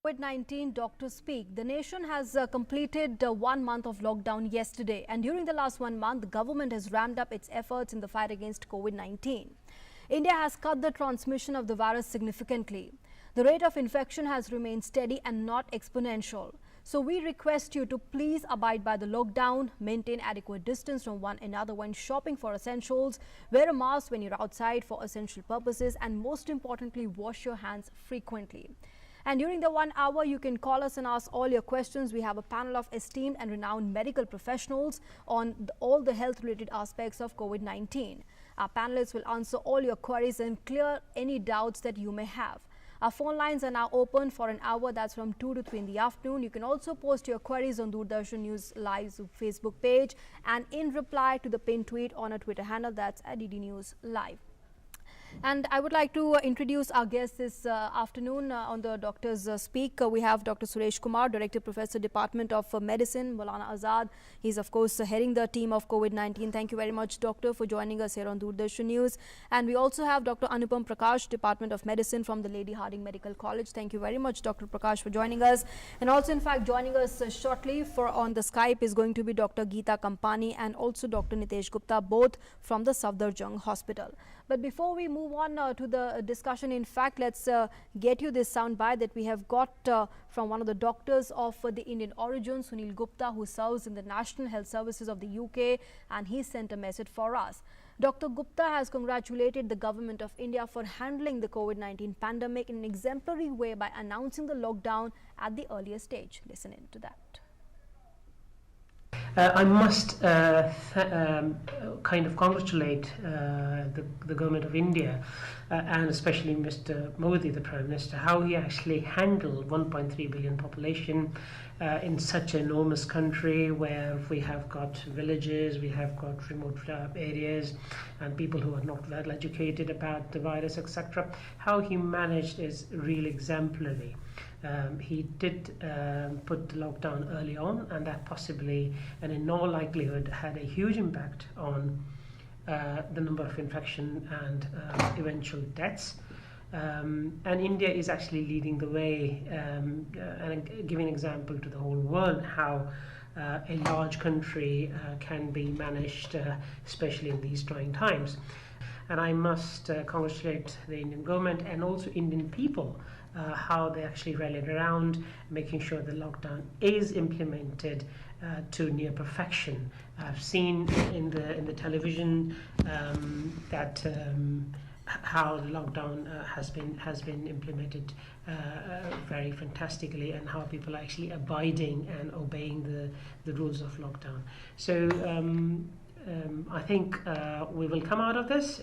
COVID-19 doctors speak. The nation has completed 1 month of lockdown yesterday, and during the last 1 month, the government has ramped up its efforts in the fight against COVID-19. India has cut the transmission of the virus significantly. The rate of infection has remained steady and not exponential. So we request you to please abide by the lockdown, maintain adequate distance from one another when shopping for essentials, wear a mask when you're outside for essential purposes, and most importantly, wash your hands frequently. And during the 1 hour, you can call us and ask all your questions. We have a panel of esteemed and renowned medical professionals on all the health-related aspects of COVID-19. Our panelists will answer all your queries and clear any doubts that you may have. Our phone lines are now open for an hour, that's from 2 to 3 in the afternoon. You can also post your queries on Doordarshan News Live's Facebook page and in reply to the pinned tweet on a Twitter handle, that's at DD News Live. And I would like to introduce our guests this afternoon on the Doctors Speak. We have Dr. Suresh Kumar, Director Professor, Department of Medicine, Maulana Azad. He's of course heading the team of COVID-19. Thank you very much, Doctor, for joining us here on Doordarshan News. And we also have Dr. Anupam Prakash, Department of Medicine from the Lady Hardinge Medical College. Thank you very much, Dr. Prakash, for joining us. And also, in fact, joining us shortly on the Skype is going to be Dr. Geeta Kampani and also Dr. Nitesh Gupta, both from the Safdarjung Hospital. But before we move on to the discussion, in fact, let's get you this soundbite that we have got from one of the doctors of the Indian origin, Sunil Gupta, who serves in the National Health Services of the UK, and he sent a message for us. Dr. Gupta has congratulated the government of India for handling the COVID-19 pandemic in an exemplary way by announcing the lockdown at the earlier stage. Listen in to that. I must kind of congratulate the government of India and especially Mr. Modi, the Prime Minister, how he actually handled 1.3 billion population in such an enormous country where we have got villages, we have got remote areas and people who are not well educated about the virus, etc. How he managed is really exemplary. He did put the lockdown early on, and that possibly and in all likelihood had a huge impact on the number of infection and eventual deaths. And India is actually leading the way and giving an example to the whole world how a large country can be managed, especially in these trying times. And I must congratulate the Indian government and also Indian people how they actually rallied around making sure the lockdown is implemented to near perfection. I've seen in the television that how the lockdown has been implemented very fantastically, and how people are actually abiding and obeying the rules of lockdown. So I think we will come out of this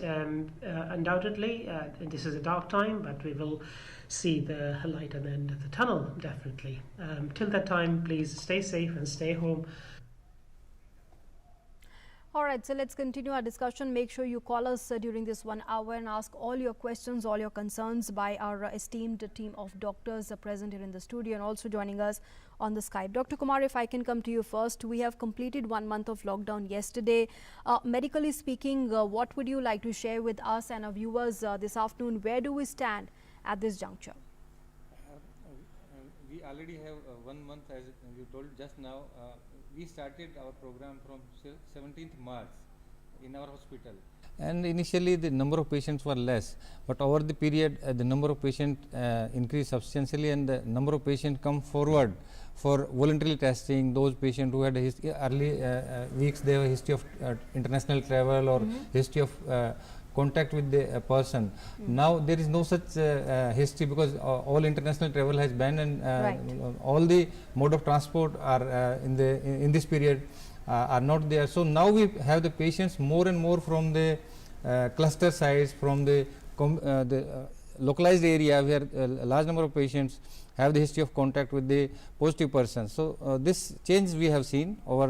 undoubtedly. This is a dark time, but we will see the light at the end of the tunnel, definitely. Till that time, please stay safe and stay home. All right, so let's continue our discussion. Make sure you call us during this 1 hour and ask all your questions, all your concerns by our esteemed team of doctors present here in the studio and also joining us on the Skype. Dr. Kumar, if I can come to you first. We have completed 1 month of lockdown yesterday. Medically speaking, what would you like to share with us and our viewers this afternoon? Where do we stand at this juncture? We already have 1 month, as you told just now. We started our program from 17th March in our hospital, and initially the number of patients were less, but over the period the number of patients increased substantially, and the number of patients come forward for voluntary testing. Those patients who had a early weeks, they have a history of international travel or history of contact with the person. Now there is no such history, because all international travel has banned, and all the mode of transport are in this period are not there. So now we have the patients more and more from the cluster sites, from the localized area where a large number of patients have the history of contact with the positive person. So this change we have seen over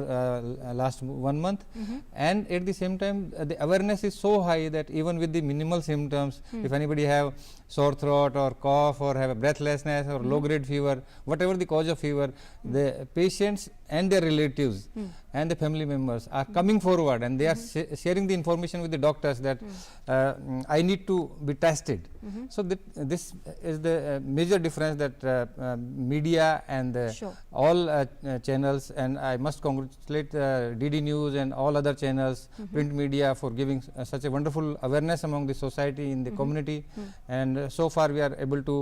last 1 month, and at the same time the awareness is so high that even with the minimal symptoms, if anybody have sore throat or cough or have a breathlessness or low grade fever, whatever the cause of fever, the patients and their relatives and the family members are coming forward, and they are sharing the information with the doctors that I need to be tested. So this is the major difference that media and Sure. all channels, and I must congratulate DD News and all other channels, print media, for giving such a wonderful awareness among the society, in the community, and so far we are able to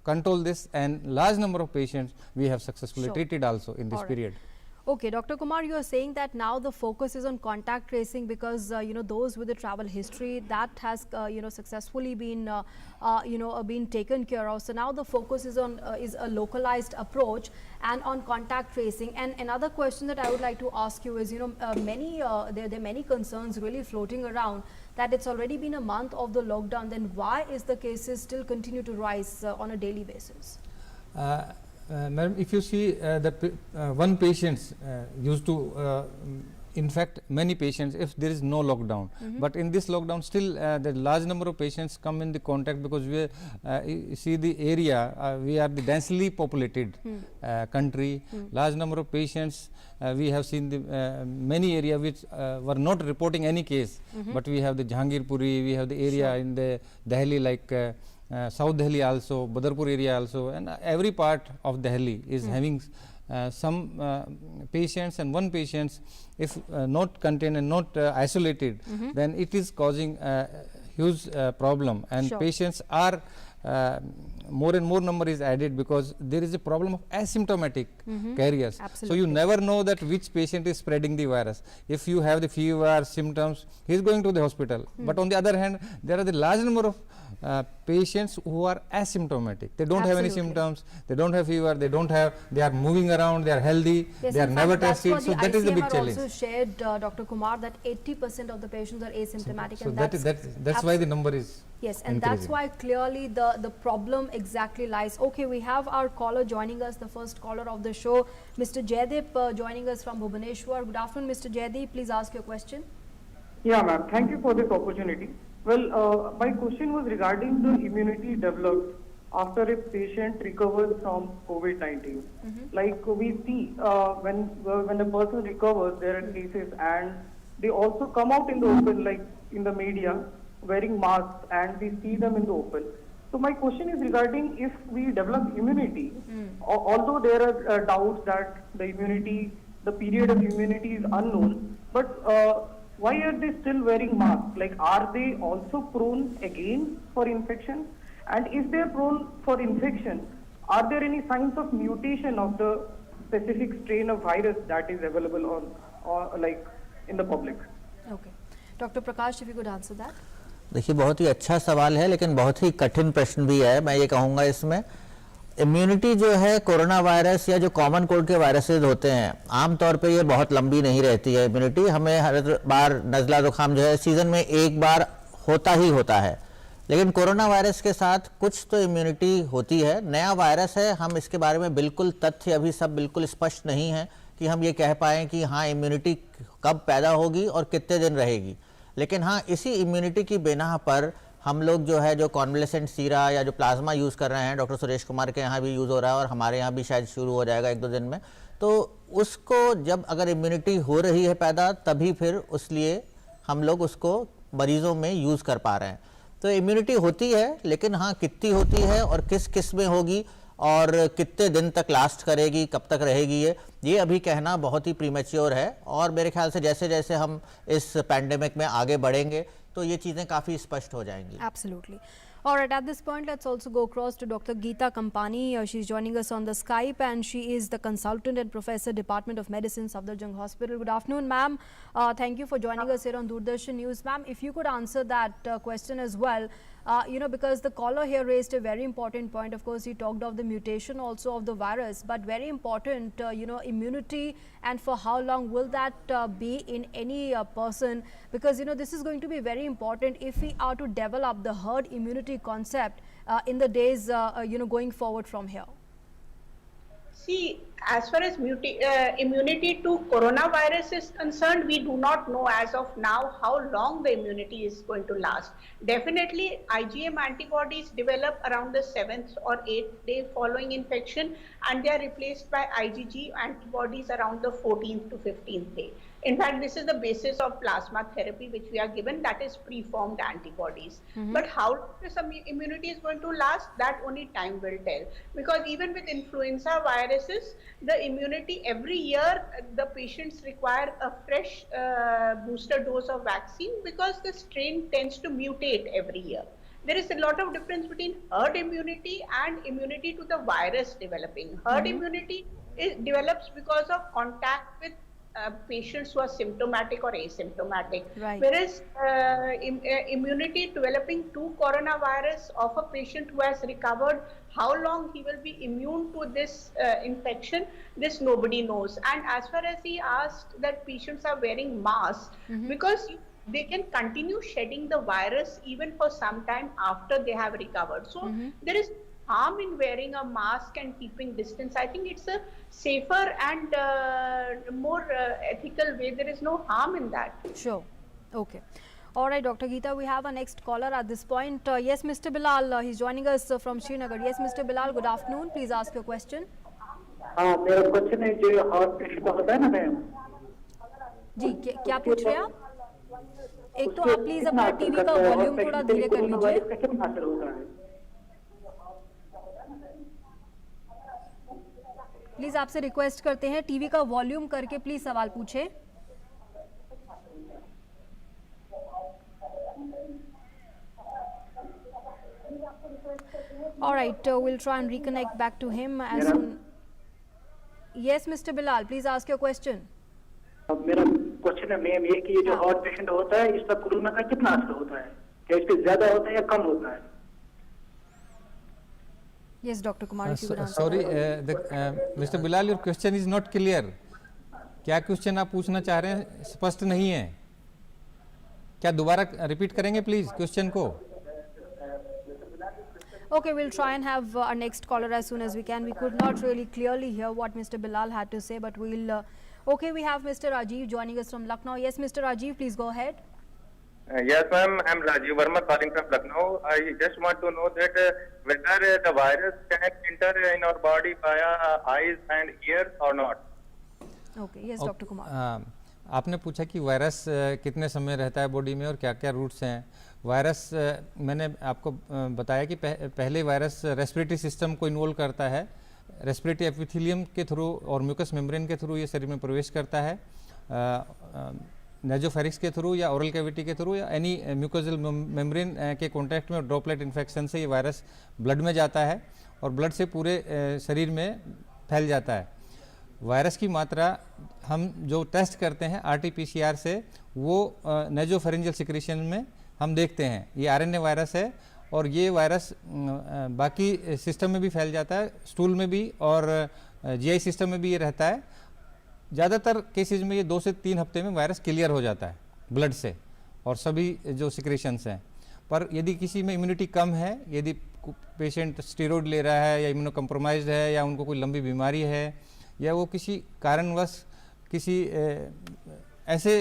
control this, and large number of patients we have successfully Sure. treated also in this All right. period. Okay, Dr. Kumar, you are saying that now the focus is on contact tracing because those with the travel history that has successfully been been taken care of. So now the focus is on is a localized approach and on contact tracing. And another question that I would like to ask you is there are many concerns really floating around that it's already been a month of the lockdown. Then why is the cases still continue to rise on a daily basis? Madam, if you see that one patient used to infect many patients if there is no lockdown, but in this lockdown still the large number of patients come in the contact, because we see the area, we are the densely populated country, large number of patients. We have seen the many area which were not reporting any case, but we have the Jahangirpuri, we have the area in the Delhi, like South Delhi also, Badarpur area also, and every part of Delhi is having some patients, and one patients if not contained and not isolated, then it is causing a huge problem, and Sure. patients are more and more number is added because there is a problem of asymptomatic carriers. So Absolutely. you never know that which patient is spreading the virus. If you have the fever symptoms, he is going to the hospital, but on the other hand there are the large number of patients who are asymptomatic. They don't have any Absolutely. symptoms, they don't have fever, they are moving around, they are healthy, Yes, they are in never fact, that's tested. what So the that is the big ICMR challenge. also shared, Dr. Kumar, that 80% of the patients are asymptomatic, So and that's why the number is yes, and that's increasing. why clearly the problem exactly lies. Okay, we have our caller joining us, the first caller of the show, Mr. Jaydeep, joining us from Bhubaneswar. Good afternoon, Mr. Jaydeep. Please ask your question. Yeah, ma'am. Thank you for this opportunity. Well, my question was regarding the immunity developed after a patient recovers from COVID-19. Like we see when a person recovers, there are cases, and they also come out in the open, like in the media, wearing masks, and we see them in the open. So my question is regarding if we develop immunity, although there are doubts that the period of immunity is unknown, but why are they still wearing masks? Like, are they also prone again for infection? And if they are prone for infection, are there any signs of mutation of the specific strain of virus that is available on like in the public? Okay. Dr. Prakash, if you could answer that. देखिए, बहुत ही अच्छा सवाल है, लेकिन बहुत ही कठिन प्रश्न भी है। मैं ये कहूँगा इसमें इम्यूनिटी जो है कोरोना वायरस या जो कॉमन कोल्ड के वायरसेस होते हैं, आमतौर पे ये बहुत लंबी नहीं रहती है इम्यूनिटी। हमें हर बार नज़ला जुकाम जो है सीज़न में एक बार होता ही होता है, लेकिन कोरोना वायरस के साथ कुछ तो इम्यूनिटी होती है। नया वायरस है, हम इसके बारे में बिल्कुल तथ्य अभी सब बिल्कुल स्पष्ट नहीं है कि हम ये कह पाएँ कि हाँ इम्यूनिटी कब पैदा होगी और कितने दिन रहेगी। लेकिन हाँ, इसी इम्यूनिटी की बिना पर हम लोग जो है जो कॉन्वलेसेंट सीरा या जो प्लाज्मा यूज़ कर रहे हैं, डॉक्टर सुरेश कुमार के यहाँ भी यूज़ हो रहा है और हमारे यहाँ भी शायद शुरू हो जाएगा 1-2 दिन में, तो उसको जब अगर इम्यूनिटी हो रही है पैदा, तभी फिर उसलिए हम लोग उसको मरीज़ों में यूज़ कर पा रहे हैं। तो इम्यूनिटी होती है, लेकिन हाँ कितनी होती है और किस किस में होगी और कितने दिन तक लास्ट करेगी, कब तक रहेगी, ये अभी कहना बहुत ही प्रीमेच्योर है। और मेरे ख्याल से जैसे जैसे हम इस पैंडेमिक में आगे बढ़ेंगे तो ये चीज़ें काफ़ी स्पष्ट हो जाएंगी। Absolutely. All right, at this point, let's also go across to Dr. Geeta Kampani. She's joining us on the Skype, and she is the consultant and professor, Department of Medicine, Safdarjung Hospital. Good afternoon, ma'am. Thank you for joining us here on Doordarshan News. Ma'am, if you could answer that question as well, because the caller here raised a very important point. Of course, he talked of the mutation also of the virus, but very important, immunity, and for how long will that be in any person? Because, this is going to be very important if we are to develop the herd immunity concept in the days, going forward from here. See, as far as immunity to coronavirus is concerned, we do not know as of now how long the immunity is going to last. Definitely, IgM antibodies develop around the 7th or 8th day following infection, and they are replaced by IgG antibodies around the 14th to 15th day. In fact, this is the basis of plasma therapy which we are given, that is preformed antibodies. But how long this immunity is going to last, that only time will tell. Because even with influenza viruses, the immunity every year, the patients require a fresh booster dose of vaccine because the strain tends to mutate every year. There is a lot of difference between herd immunity and immunity to the virus developing. Herd immunity develops because of contact with patients who are symptomatic or asymptomatic. Right. Whereas immunity developing to coronavirus of a patient who has recovered, how long he will be immune to this infection, this nobody knows. And as far as he asked that patients are wearing masks, because they can continue shedding the virus even for some time after they have recovered. So there is harm in wearing a mask and keeping distance. I think it's a safer and more ethical way. There is no harm in that. Sure. Okay. All right, Dr. Geeta, we have our next caller at this point. Yes, Mr. Bilal, he's joining us from Srinagar. Yes, Mr. Bilal, good afternoon. Please ask your question. हाँ मेरा question है जो heart patient का होता है ना ma'am जी, क्या पूछ रहे हैं आप? एक तो आप प्लीज अपना टीवी का वॉल्यूम थोड़ा धीरे कर लीजिए. इसका कितना असर होता है प्लीज आपसे रिक्वेस्ट करते हैं टीवी का वॉल्यूम करके प्लीज सवाल पूछे. All right, we'll try and reconnect back to him as soon. Yes, Mr. Bilal, please ask your question. अब मेरा क्वेश्चन है मैम ये कि ये जो हार्ट पेशेंट होता है इसका कोरोना का कितना असर होता है क्या इसके ज्यादा होता है या कम होता है Yes, Dr. Kumar, if you could answer. Sorry, Mr. Bilal, your question is not clear. क्या क्वेश्चन आप पूछना चाह रहे हैं स्पष्ट नहीं है. क्या दोबारा रिपीट करेंगे प्लीज क्वेश्चन को. Okay, we'll try and have our next caller as soon as we can. We could not really clearly hear what Mr. Bilal had to say, but we'll. Okay, we have Mr. Rajiv joining us from Lucknow. Yes, Mr. Rajiv, please go ahead. Yes, ma'am. I'm Rajiv Verma calling from Lucknow. I just want to know that whether the virus can enter in our body via eyes and ears or not. Okay, yes, Dr. Kumar. आपने पूछा कि virus कितने समय रहता है body में और क्या क्या रूट्स हैं. वायरस मैंने आपको बताया कि पहले वायरस रेस्पिरेटरी सिस्टम को इन्वॉल्व करता है. रेस्पिरेटरी एपिथेलियम के थ्रू और म्यूकस मेम्ब्रेन के थ्रू ये शरीर में प्रवेश करता है. नेजोफेरिक्स के थ्रू या ओरल कैविटी के थ्रू या एनी म्यूकोजल मेम्ब्रेन के कॉन्टैक्ट में ड्रॉपलेट इन्फेक्शन से ये वायरस ब्लड में जाता है और ब्लड से पूरे शरीर में फैल जाता है. वायरस की मात्रा हम जो टेस्ट करते हैं RT-PCR से वो नेजोफेरिंजियल सिक्रीशन में हम देखते हैं. ये RNA वायरस है और ये वायरस बाकी सिस्टम में भी फैल जाता है, स्टूल में भी और GI सिस्टम में भी ये रहता है. ज़्यादातर केसेज में ये 2 से 3 हफ्ते में वायरस क्लियर हो जाता है ब्लड से और सभी जो सिक्रेशंस हैं. पर यदि किसी में इम्यूनिटी कम है, यदि पेशेंट स्टेरॉइड ले रहा है या इम्यूनो कम्प्रोमाइज्ड है या उनको कोई लंबी बीमारी है या वो किसी कारणवश किसी ऐसे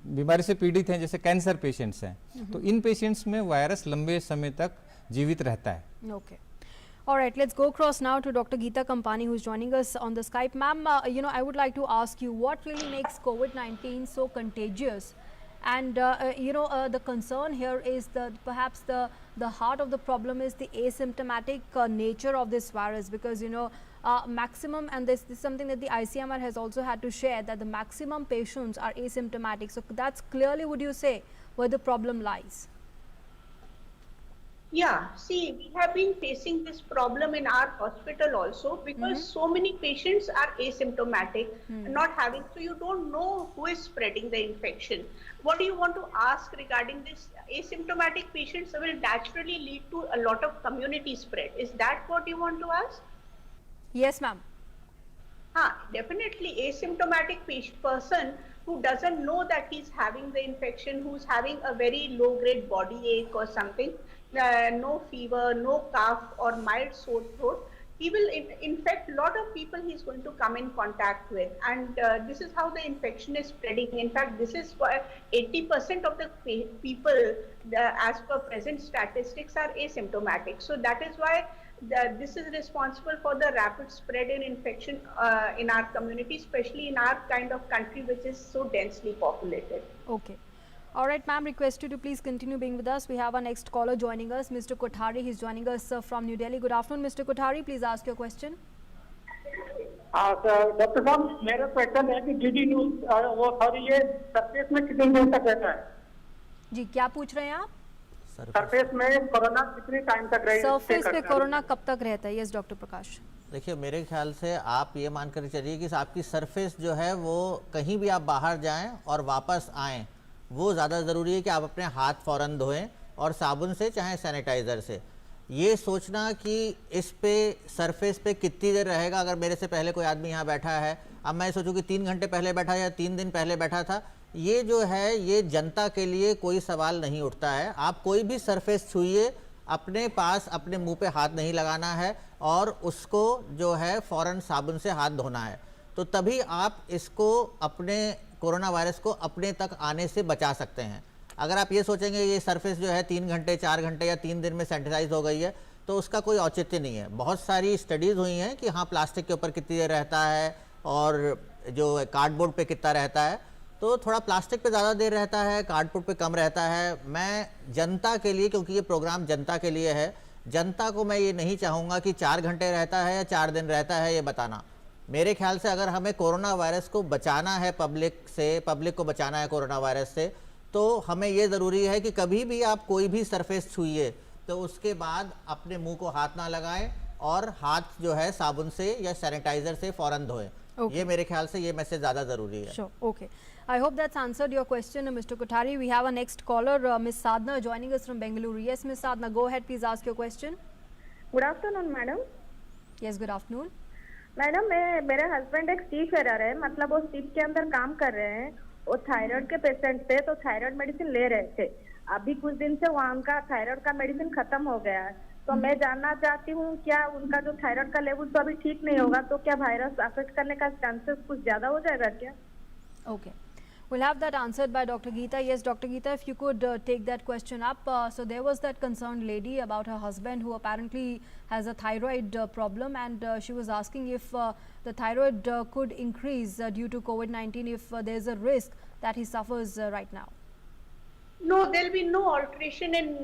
बीमारी से पीड़ित हैं जैसे कैंसर पेशेंट्स हैं, तो इन पेशेंट्स में वायरस लंबे समय तक जीवित रहता है. Okay. All right, let's go across now to Dr. Geeta Kampani, who's joining us on the Skype. Ma'am, I would like to ask you what really makes COVID-19 so contagious? And the concern here is that perhaps the heart of the problem is the asymptomatic nature of this virus, because maximum, and this is something that the ICMR has also had to share, that the maximum patients are asymptomatic. So that's clearly, would you say, where the problem lies? Yeah, see, we have been facing this problem in our hospital also because so many patients are asymptomatic, not having, so you don't know who is spreading the infection. What do you want to ask regarding this? Asymptomatic patients will naturally lead to a lot of community spread. Is that what you want to ask? Yes, ma'am. Definitely asymptomatic person who doesn't know that he's having the infection, who's having a very low grade body ache or something, no fever, no cough or mild sore throat, he will infect a lot of people he's going to come in contact with, and this is how the infection is spreading. In fact, this is why 80% of the people, as per present statistics, are asymptomatic. So that is why this is responsible for the rapid spread in infection in our community, especially in our kind of country which is so densely populated. Okay. All right, ma'am, request you to please continue being with us. We have our next caller joining us, Mr. Kothari. He's joining us from New Delhi. Good afternoon, Mr. Kothari. Please ask your question. Doctor साहब मेरा question है कि DD news वो sorry ये surface में कितनी देर तक रहता है? जी, क्या पूछ रहे हैं आप? सरफेस में कोरोना कितनी टाइम तक रहेगा? सरफेस पे कोरोना कब तक रहता है? यस डॉक्टर प्रकाश। देखिए, मेरे ख्याल से आप ये मान कर चलिए कि आपकी सरफेस जो है वो कहीं भी आप बाहर जाएं और वापस आएं, वो ज़्यादा ज़रूरी है कि आप अपने हाथ फ़ौरन धोएं और साबुन से चाहे सैनिटाइज़र से। ये सोचना कि इस पे सरफेस पे कितनी देर रहेगा, अगर मेरे से पहले कोई आदमी यहाँ बैठा है, अब मैं सोचूं कि 3 घंटे पहले बैठा या 3 दिन पहले बैठा था, ये जो है ये जनता के लिए कोई सवाल नहीं उठता है। आप कोई भी सरफेस छूइए, अपने पास अपने मुंह पे हाथ नहीं लगाना है और उसको जो है फ़ौरन साबुन से हाथ धोना है, तो तभी आप इसको अपने कोरोना वायरस को अपने तक आने से बचा सकते हैं। अगर आप ये सोचेंगे ये सरफेस जो है 3 घंटे 4 घंटे या 3 दिन में सैनिटाइज हो गई है, तो उसका कोई औचित्य नहीं है। बहुत सारी स्टडीज़ हुई हैं कि हाँ प्लास्टिक के ऊपर कितनी देर रहता है और जो कार्डबोर्ड पे कितना रहता है, तो थोड़ा प्लास्टिक पे ज़्यादा देर रहता है, कार्डबोर्ड पे कम रहता है। मैं जनता के लिए, क्योंकि ये प्रोग्राम जनता के लिए है, जनता को मैं ये नहीं चाहूँगा कि 4 घंटे रहता है या 4 दिन रहता है ये बताना। मेरे ख्याल से अगर हमें कोरोना वायरस को बचाना है पब्लिक को बचाना है कोरोना वायरस से, तो हमें ये ज़रूरी है कि कभी भी आप कोई भी सरफेस छूइए तो उसके बाद अपने मुंह को हाथ ना लगाएं और हाथ जो है साबुन से या सैनिटाइजर से फ़ौरन धोएं। ये मेरे ख्याल से ये मैसेज ज़्यादा ज़रूरी है। Sure. Okay. I hope that's answered your question, Mr. Kothari. We have our next caller, Miss Sadhna, joining us from Bengaluru. Yes, Miss Sadhna, go ahead. Please ask your question. Good afternoon madam. Yes, good afternoon. Madam मेरे husband एक सी Ferrer है, मतलब वो सीप के अंदर काम कर रहे हैं, वो थायराइड के पेशेंट थे, तो थायराइड मेडिसिन ले रहे थे। अभी कुछ दिन से वहाँ उनका थायराइड का मेडिसिन खत्म हो गया है, तो मैं जानना चाहती हूँ क्या उनका जो थायराइड का लेवल तो अभी ठीक नहीं होगा, तो क्या वायरस अफेक्ट करने का चांसेस कुछ ज्यादा हो जाएगा क्या? Okay. We'll have that answered by Dr. Geeta. Yes, Dr. Geeta, if you could take that question up. So there was that concerned lady about her husband who apparently has a thyroid problem, and she was asking if the thyroid could increase due to COVID-19, if there's a risk that he suffers right now. No, there will be no alteration in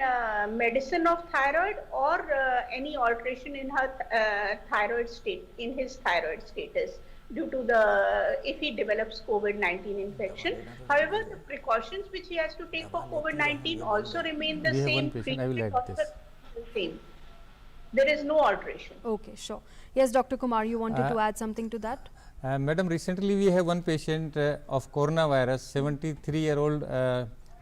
medicine of thyroid or any alteration in her thyroid state, in his thyroid status, due to if he develops COVID-19 infection. However, the precautions which he has to take for COVID-19 also remain the same. I will add this. Same. There is no alteration. Okay, sure. Yes, Dr. Kumar, you wanted to add something to that? Madam, recently we have one patient of coronavirus, 73-year-old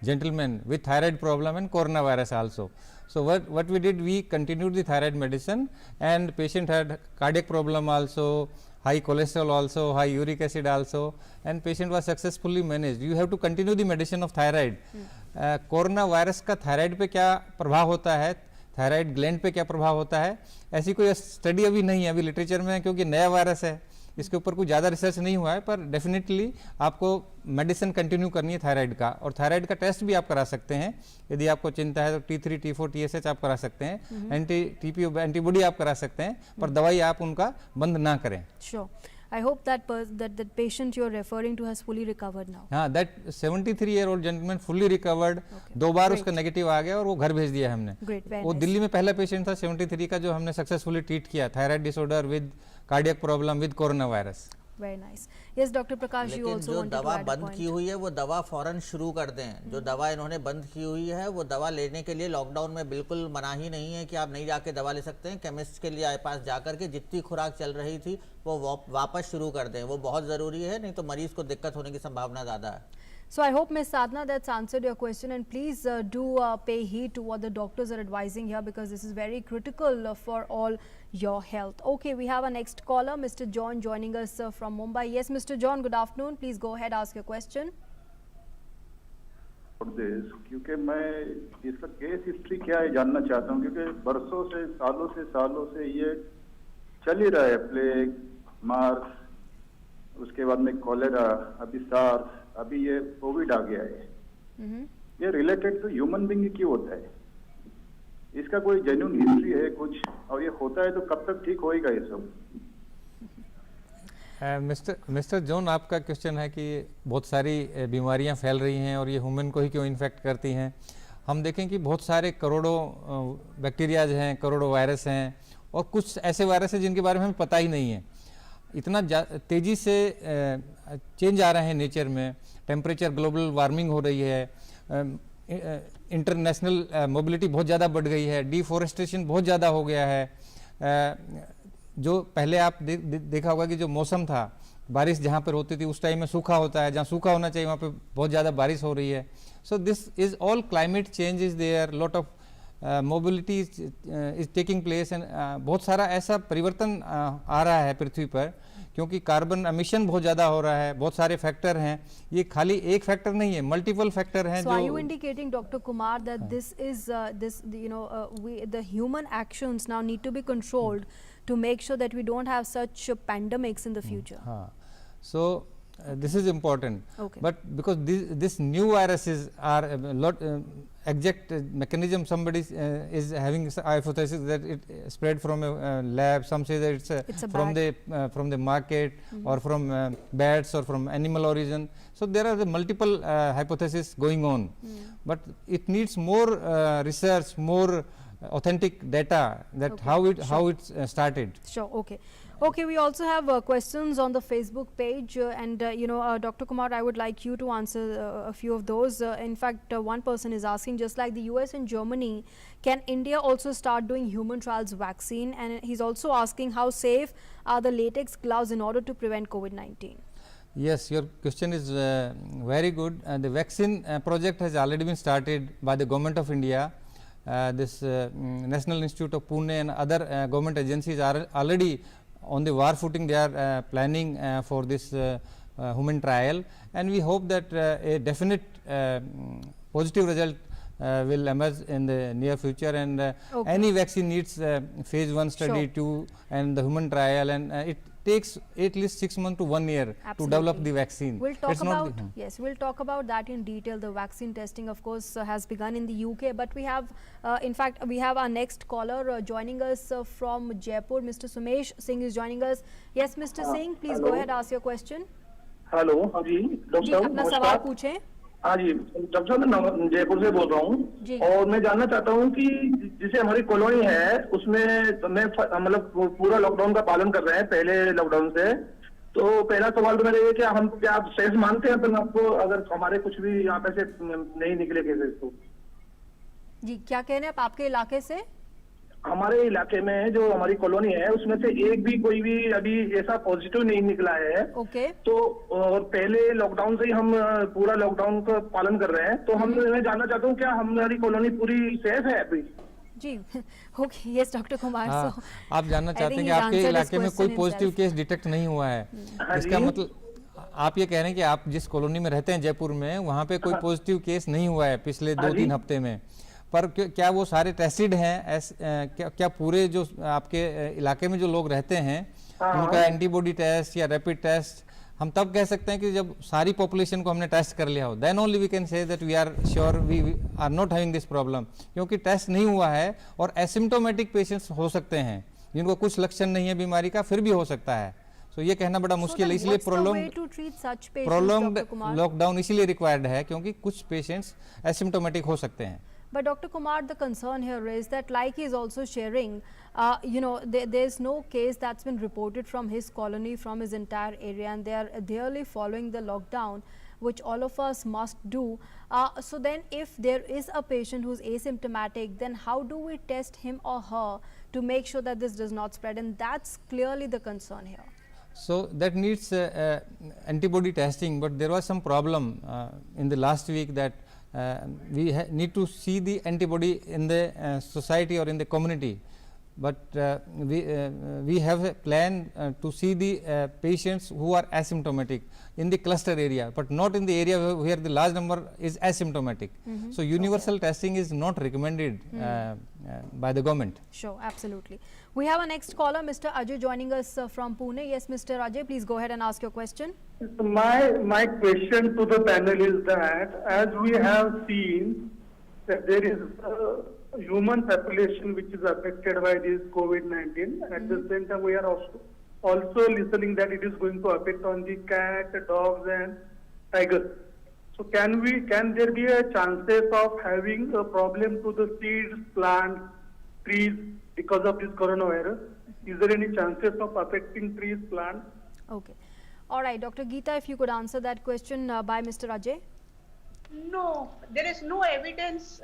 gentleman with thyroid problem and coronavirus also. So what we did, we continued the thyroid medicine, and patient had cardiac problem also, high cholesterol also, high uric acid also, and patient was successfully managed. You have to continue the medicine of thyroid. Corona virus का thyroid पे क्या प्रभाव होता है, thyroid gland पे क्या प्रभाव होता है, ऐसी कोई स्टडी अभी नहीं है, अभी लिटरेचर में, क्योंकि नया वायरस है, इसके ऊपर कुछ ज़्यादा रिसर्च नहीं हुआ है, पर डेफिनेटली आपको मेडिसिन कंटिन्यू करनी है थायराइड का, और थायराइड का टेस्ट भी आप करा सकते हैं यदि आपको चिंता है, तो T3, T4, TSH आप करा सकते हैं, एंटीबॉडी आप करा सकते हैं, पर दवाई आप उनका बंद ना करें। Sure. I hope that that patient you are referring to has fully recovered now. हाँ, that 73-year-old gentleman fully recovered. दो बार उसका नेगेटिव आ गया और वो घर भेज दिया हमने। वो दिल्ली में पहला पेशेंट था 73 का जो हमने सक्सेसफुली ट्रीट किया, thyroid disorder with cardiac problem with corona virus. Very nice. Yes, Dr. Prakash, you also wanted to add a point. जो दवा बंद की हुई है वो दवा फौरन शुरू कर दें। जो दवा इन्होंने बंद की हुई है वो दवा लेने के लिए लॉकडाउन में बिल्कुल मनाही नहीं है कि आप नहीं जाके दवा ले सकते हैं। केमिस्ट के लिए पास जाकर के जितनी खुराक चल रही थी वो वापस शुरू कर दें, वो बहुत ज़रूरी है, नहीं तो मरीज को दिक्कत होने की संभावना ज़्यादा है। So I hope Ms. Sadhna that's answered your question, and please do pay heed to what the doctors are advising here, because this is very critical for all your health. Okay, we have our next caller, Mr. John, joining us from Mumbai. Yes, Mr. John, good afternoon. Please go ahead, ask your question. क्योंकि मैं इसका case history क्या है जानना चाहता हूँ, क्योंकि बरसों से सालों से ये चल ही रहा है, प्लेग, मार्स, उसके बाद में कॉलेरा, अभी सार्स, अभी ये कोविड आ गया है। ये रिलेटेड तो ह्यूमन बीइंग क्यों होता है? इसका कोई जेन्युइन हिस्ट्री है कुछ, और ये होता है तो कब तक ठीक होएगा ये सब? मिस्टर जॉन, आपका क्वेश्चन है कि बहुत सारी बीमारियां फैल रही हैं और ये ह्यूमन को ही क्यों इन्फेक्ट करती हैं। हम देखें कि बहुत सारे करोड़ों बैक्टीरियाज हैं, करोड़ों वायरस हैं, और कुछ ऐसे वायरस हैं जिनके बारे में हमें पता ही नहीं है। इतना तेज़ी से चेंज आ रहे हैं नेचर में, टेम्परेचर, ग्लोबल वार्मिंग हो रही है, इंटरनेशनल मोबिलिटी बहुत ज़्यादा बढ़ गई है, डिफॉरेस्टेशन बहुत ज़्यादा हो गया है। जो पहले आप देखा होगा कि जो मौसम था, बारिश जहाँ पर होती थी उस टाइम में सूखा होता है, जहाँ सूखा होना चाहिए वहाँ पे बहुत ज़्यादा बारिश हो रही है। So this is all climate change is there, lot of mobility is taking place, and बहुत सारा ऐसा परिवर्तन आ रहा है पृथ्वी पर, क्योंकि कार्बन एमिशन बहुत ज़्यादा हो रहा है। बहुत सारे फैक्टर हैं, ये खाली एक फैक्टर नहीं है, मल्टीपल फैक्टर हैं। So are you indicating, Dr. Kumar, that this is the human actions now need to be controlled to make sure that we don't have such pandemics in the future? So this is important. Okay. But because this new viruses are a lot exact mechanism, somebody is having hypothesis that it spread from a lab, some say that it's from the market, or from bats, or from animal origin. So there are the multiple hypotheses going on, but it needs more research, more authentic data, that Okay. how it started. Sure. Okay, we also have questions on the Facebook page, and Dr. Kumar, I would like you to answer a few of those. In fact, one person is asking, just like the US and Germany, can India also start doing human trials vaccine? And he's also asking, how safe are the latex gloves in order to prevent COVID-19? Yes, your question is very good. The vaccine project has already been started by the Government of India. This National Institute of Pune and other government agencies are already on the war footing. They are planning for this human trial, and we hope that a definite positive result will emerge in the near future, and any vaccine needs phase 1 study, 2, and the human trial, and it takes at least 6 months to 1 year to develop the vaccine. We'll talk about we'll talk about that in detail. The vaccine testing, of course, has begun in the UK, but we have in fact we have our next caller joining us from Jaipur. Mr. Sumesh Singh is joining us. Yes, Mr. Singh, please go ahead, ask your question. Hello, हाँ जी doctor साहब, अपना सवाल पूछें। हाँ जी doctor साहब, मैं जयपुर से बोल रहा हूँ, और मैं जानना चाहता हूँ कि जिसे हमारी कॉलोनी है उसमें मैं मतलब पूरा लॉकडाउन का पालन कर रहे हैं पहले लॉकडाउन से। तो पहला सवाल तो मेरा ये कि हम क्या आप सेफ मानते हैं अपन आपको, अगर हमारे कुछ भी यहाँ पे से नहीं निकले केसेस तो? जी, क्या कह रहे हैं आप, आपके इलाके से? हमारे इलाके में जो हमारी कॉलोनी है उसमें से एक भी कोई भी अभी ऐसा पॉजिटिव नहीं निकला है। ओके। तो और पहले लॉकडाउन से ही हम पूरा लॉकडाउन का पालन कर रहे हैं, तो मैं जानना चाहता हूँ क्या हमारी कॉलोनी पूरी सेफ है अभी? जी, ओके, यस डॉक्टर कुमार। आप जानना चाहते हैं कि आपके इलाके में कोई पॉजिटिव केस डिटेक्ट नहीं हुआ है, इसका मतलब आप ये कह रहे हैं कि आप जिस कॉलोनी में रहते हैं जयपुर में, वहाँ पे कोई पॉजिटिव केस नहीं हुआ है पिछले 2-3 हफ्ते में, पर क्या वो सारे टेस्टेड हैं? क्या पूरे जो आपके इलाके में जो लोग रहते हैं उनका एंटीबॉडी टेस्ट या रैपिड टेस्ट हम तब कह सकते हैं कि जब सारी पॉपुलेशन को हमने टेस्ट कर लिया हो, then only we can say that we are sure we are not having this problem. क्योंकि टेस्ट नहीं हुआ है और एसिम्टोमेटिक पेशेंट्स हो सकते हैं जिनको कुछ लक्षण नहीं है बीमारी का, फिर भी हो सकता है। सो ये कहना बड़ा मुश्किल है, इसलिए प्रोलॉन्ग्ड लॉकडाउन इसीलिए रिक्वायर्ड है क्योंकि कुछ पेशेंट्स एसिम्टोमेटिक हो सकते हैं। But Dr. Kumar, the concern here is that, like he is also sharing, there's no case that's been reported from his colony, from his entire area, and they are clearly following the lockdown, which all of us must do. So then if there is a patient who's asymptomatic, then how do we test him or her to make sure that this does not spread? And that's clearly the concern here. So that needs antibody testing, but there was some problem in the last week that we need to see the antibody in the society or in the community, but we have a plan to see the patients who are asymptomatic in the cluster area, but not in the area where the large number is asymptomatic. So universal testing is not recommended by the government. Sure, absolutely. We have our next caller, Mr. Ajay, joining us from Pune. Yes, Mr. Ajay, please go ahead and ask your question. My question to the panel is that, as we have seen that there is human population which is affected by this COVID-19. At the same time, we are also listening that it is going to affect on the cat, dogs, and tigers. So can there be a chances of having a problem to the seeds, plants, trees because of this coronavirus? Is there any chances of affecting trees, plants? Okay. All right, Dr. Geeta, if you could answer that question by Mr. Ajay. No, there is no evidence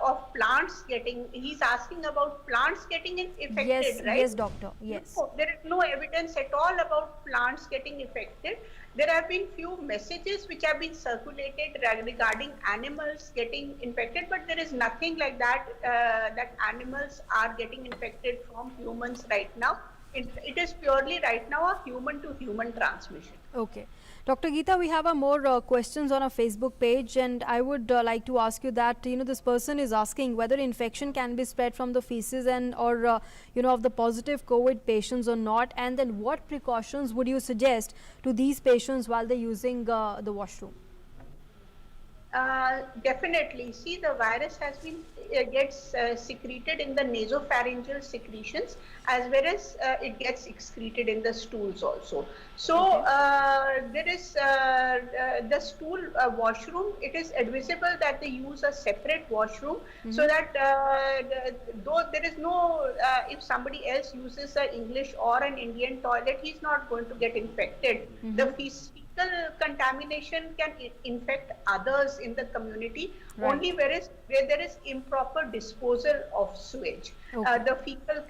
of plants getting, he's asking about plants getting affected, Yes, right? yes, doctor, yes. No, there is no evidence at all about plants getting affected. There have been few messages which have been circulated regarding animals getting infected, but there is nothing like that, that animals are getting infected from humans right now. It is purely right now a human-to-human transmission. Okay. Dr. Geeta, we have more questions on our Facebook page, and I would like to ask you that, this person is asking whether infection can be spread from the feces and or, of the positive COVID patients or not, and then what precautions would you suggest to these patients while they're using the washroom? Definitely. See, the virus has been gets secreted in the nasopharyngeal secretions, as well as it gets excreted in the stools also. So there is the stool washroom. It is advisable that they use a separate washroom, so that though there is no, if somebody else uses an English or an Indian toilet, he's not going to get infected. The fecal contamination can infect others in the community, only where there is improper disposal of sewage. The fecal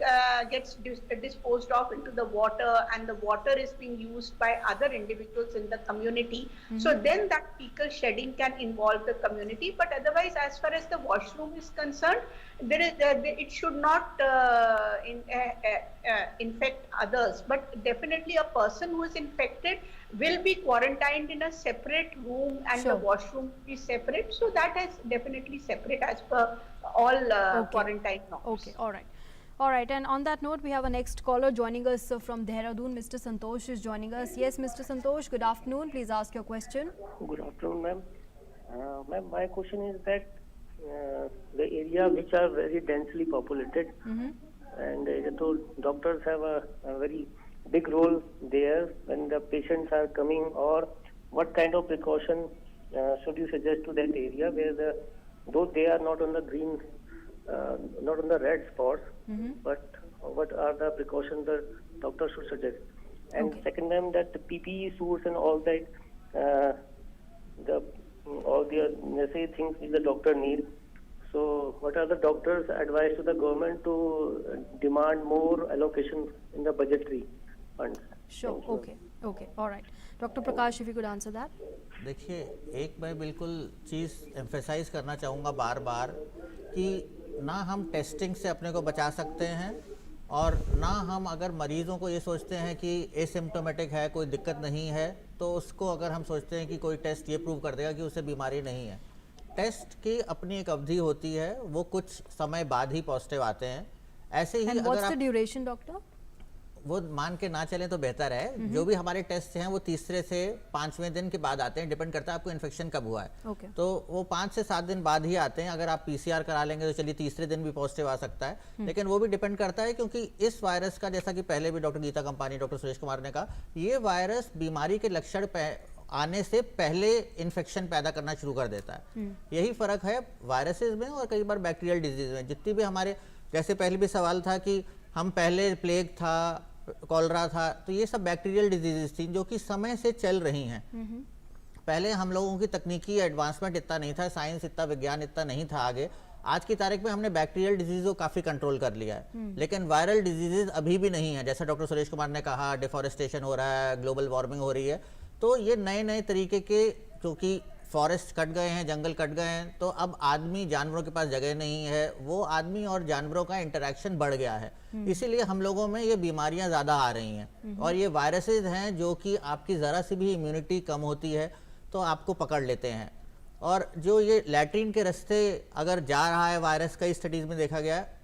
gets disposed of into the water, and the water is being used by other individuals in the community. So then that fecal shedding can involve the community. But otherwise, as far as the washroom is concerned, it should not infect others. But definitely a person who is infected will be quarantined in a separate room, and the washroom will be separate. So that is definitely separate as per all quarantine norms. Okay, all right. All right, and on that note, we have a next caller joining us from Dehradun. Mr. Santosh is joining us. Yes, Mr. Santosh, good afternoon. Please ask your question. Good afternoon, ma'am. Ma'am, my question is that the area which are very densely populated, and so doctors have a very big role there when the patients are coming, or what kind of precaution should you suggest to that area where though they are not on the green, not on the red spots, but what are the precautions the doctor should suggest? And second, ma'am, that the PPE suits and all that, all the necessary things which the doctor need. So what are the doctor's advice to the government to demand more allocation in the budgetary funds? Sure, okay, all right. Dr. Prakash, if you could answer that. देखिए, एक मैं बिल्कुल चीज़ emphasise करना चाहूँगा बार बार कि ना हम testing से अपने को बचा सकते हैं, और ना हम अगर मरीज़ों को ये सोचते हैं कि एसिम्प्टोमेटिक है, कोई दिक्कत नहीं है, तो उसको अगर हम सोचते हैं कि कोई टेस्ट ये प्रूव कर देगा कि उसे बीमारी नहीं है। टेस्ट की अपनी एक अवधि होती है, वो कुछ समय बाद ही पॉजिटिव आते हैं। ऐसे ही अगर आप ड्यूरेशन डॉक्टर, वो मान के ना चलें तो बेहतर है। जो भी हमारे टेस्ट हैं वो तीसरे से 5वें दिन के बाद आते हैं, डिपेंड करता है आपको इन्फेक्शन कब हुआ है। तो वो 5 से 7 दिन बाद ही आते हैं। अगर आप पीसीआर करा लेंगे तो चलिए तीसरे दिन भी पॉजिटिव आ सकता है, लेकिन वो भी डिपेंड करता है, क्योंकि इस वायरस का, जैसा कि पहले भी डॉक्टर गीता कंपानी, डॉक्टर सुरेश कुमार ने कहा, ये वायरस बीमारी के लक्षण आने से पहले इन्फेक्शन पैदा करना शुरू कर देता है। यही फर्क है वायरसेस में और कई बार बैक्टीरियल डिजीज में। जितनी भी हमारे, जैसे पहले भी सवाल था कि हम पहले प्लेग था, कॉलरा था, तो ये सब बैक्टीरियल डिजीजेस थी जो कि समय से चल रही हैं। पहले हम लोगों की तकनीकी एडवांसमेंट इतना नहीं था, साइंस इतना, विज्ञान इतना नहीं था आगे। आज की तारीख में हमने बैक्टीरियल डिजीज को काफी कंट्रोल कर लिया है, लेकिन वायरल डिजीजेस अभी भी नहीं है। जैसा डॉक्टर सुरेश कुमार ने कहा, डिफॉरेस्टेशन हो रहा है, ग्लोबल वार्मिंग हो रही है, तो ये नए नए तरीके के, क्योंकि फॉरेस्ट कट गए हैं, जंगल कट गए हैं, तो अब आदमी, जानवरों के पास जगह नहीं है, वो आदमी और जानवरों का इंटरेक्शन बढ़ गया है, इसीलिए हम लोगों में ये बीमारियां ज़्यादा आ रही हैं। और ये वायरसेस हैं जो कि आपकी ज़रा सी भी इम्यूनिटी कम होती है तो आपको पकड़ लेते हैं। और जो ये लैट्रिन के रास्ते अगर जा रहा है वायरस, कई स्टडीज़ में देखा गया है,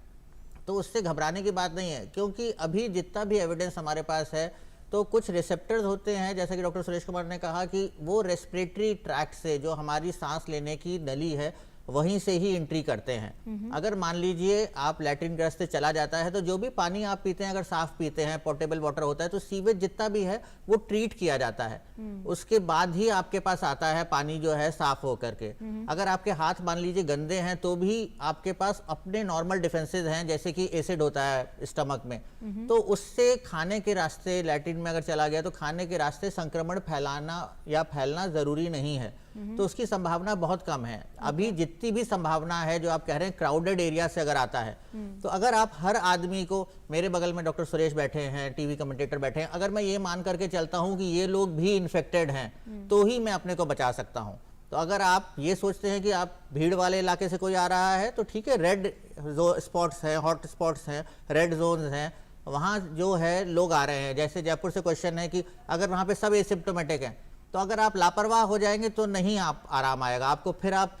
तो उससे घबराने की बात नहीं है, क्योंकि अभी जितना भी एविडेंस हमारे पास है, तो कुछ रिसेप्टर्स होते हैं, जैसा कि डॉक्टर सुरेश कुमार ने कहा, कि वो रेस्पिरेटरी ट्रैक्ट से, जो हमारी सांस लेने की नली है, वहीं से ही एंट्री करते हैं। अगर मान लीजिए आप लैट्रिन के रास्ते चला जाता है तो जो भी पानी आप पीते हैं, अगर साफ पीते हैं, पोर्टेबल वाटर होता है, तो सीवेज जितना भी है वो ट्रीट किया जाता है, उसके बाद ही आपके पास आता है पानी जो है साफ होकर के। अगर आपके हाथ मान लीजिए गंदे हैं तो भी आपके पास अपने नॉर्मल डिफेंसेस हैं, जैसे कि एसिड होता है स्टमक में, तो उससे खाने के रास्ते लैट्रिन में अगर चला गया तो खाने के रास्ते संक्रमण फैलना जरूरी नहीं है, तो उसकी संभावना बहुत कम है। अभी जितनी भी संभावना है जो आप कह रहे हैं क्राउडेड एरिया से अगर आता है, तो अगर आप हर आदमी को, मेरे बगल में डॉक्टर सुरेश बैठे हैं, टीवी कमेंटेटर बैठे हैं, अगर मैं ये मान करके चलता हूं कि ये लोग भी इन्फेक्टेड हैं, तो ही मैं अपने को बचा सकता हूं। तो अगर आप ये सोचते हैं कि आप भीड़ वाले इलाके से कोई आ रहा है तो ठीक है, रेड स्पॉट्स हैं, हॉट स्पॉट्स हैं, रेड जोन्स हैं, वहाँ जो है लोग आ रहे हैं। जैसे जयपुर से क्वेश्चन है कि अगर वहाँ पे सब एसिम्प्टोमेटिक हैं, तो अगर आप लापरवाह हो जाएंगे तो नहीं आप आराम आएगा आपको, फिर आप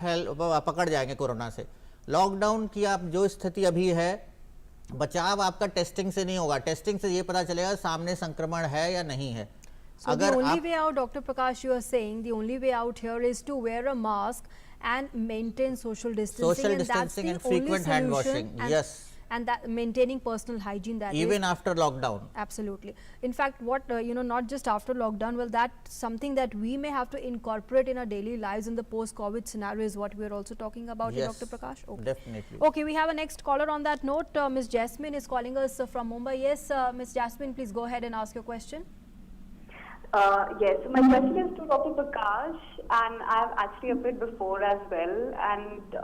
पकड़ जाएंगे कोरोना से। लॉकडाउन की आप जो स्थिति अभी है, बचाव आपका टेस्टिंग से नहीं होगा, टेस्टिंग से ये पता चलेगा सामने संक्रमण है या नहीं है। So the only way out, Dr. Prakash, you are saying the only way out here is to wear a mask and maintain social distancing. Social distancing and frequent hand washing. Yes. And that maintaining personal hygiene, that even is, after lockdown. Absolutely. In fact, what not just after lockdown, well, that's something that we may have to incorporate in our daily lives in the post-COVID scenario is what we are also talking about. Yes, Dr. Prakash. Okay. Definitely. Okay, we have a next caller on that note. Ms. Jasmine is calling us from Mumbai. Yes, Ms. Jasmine, please go ahead and ask your question. Yes, so my question is to Dr. Prakash, and I've actually appeared before as well, and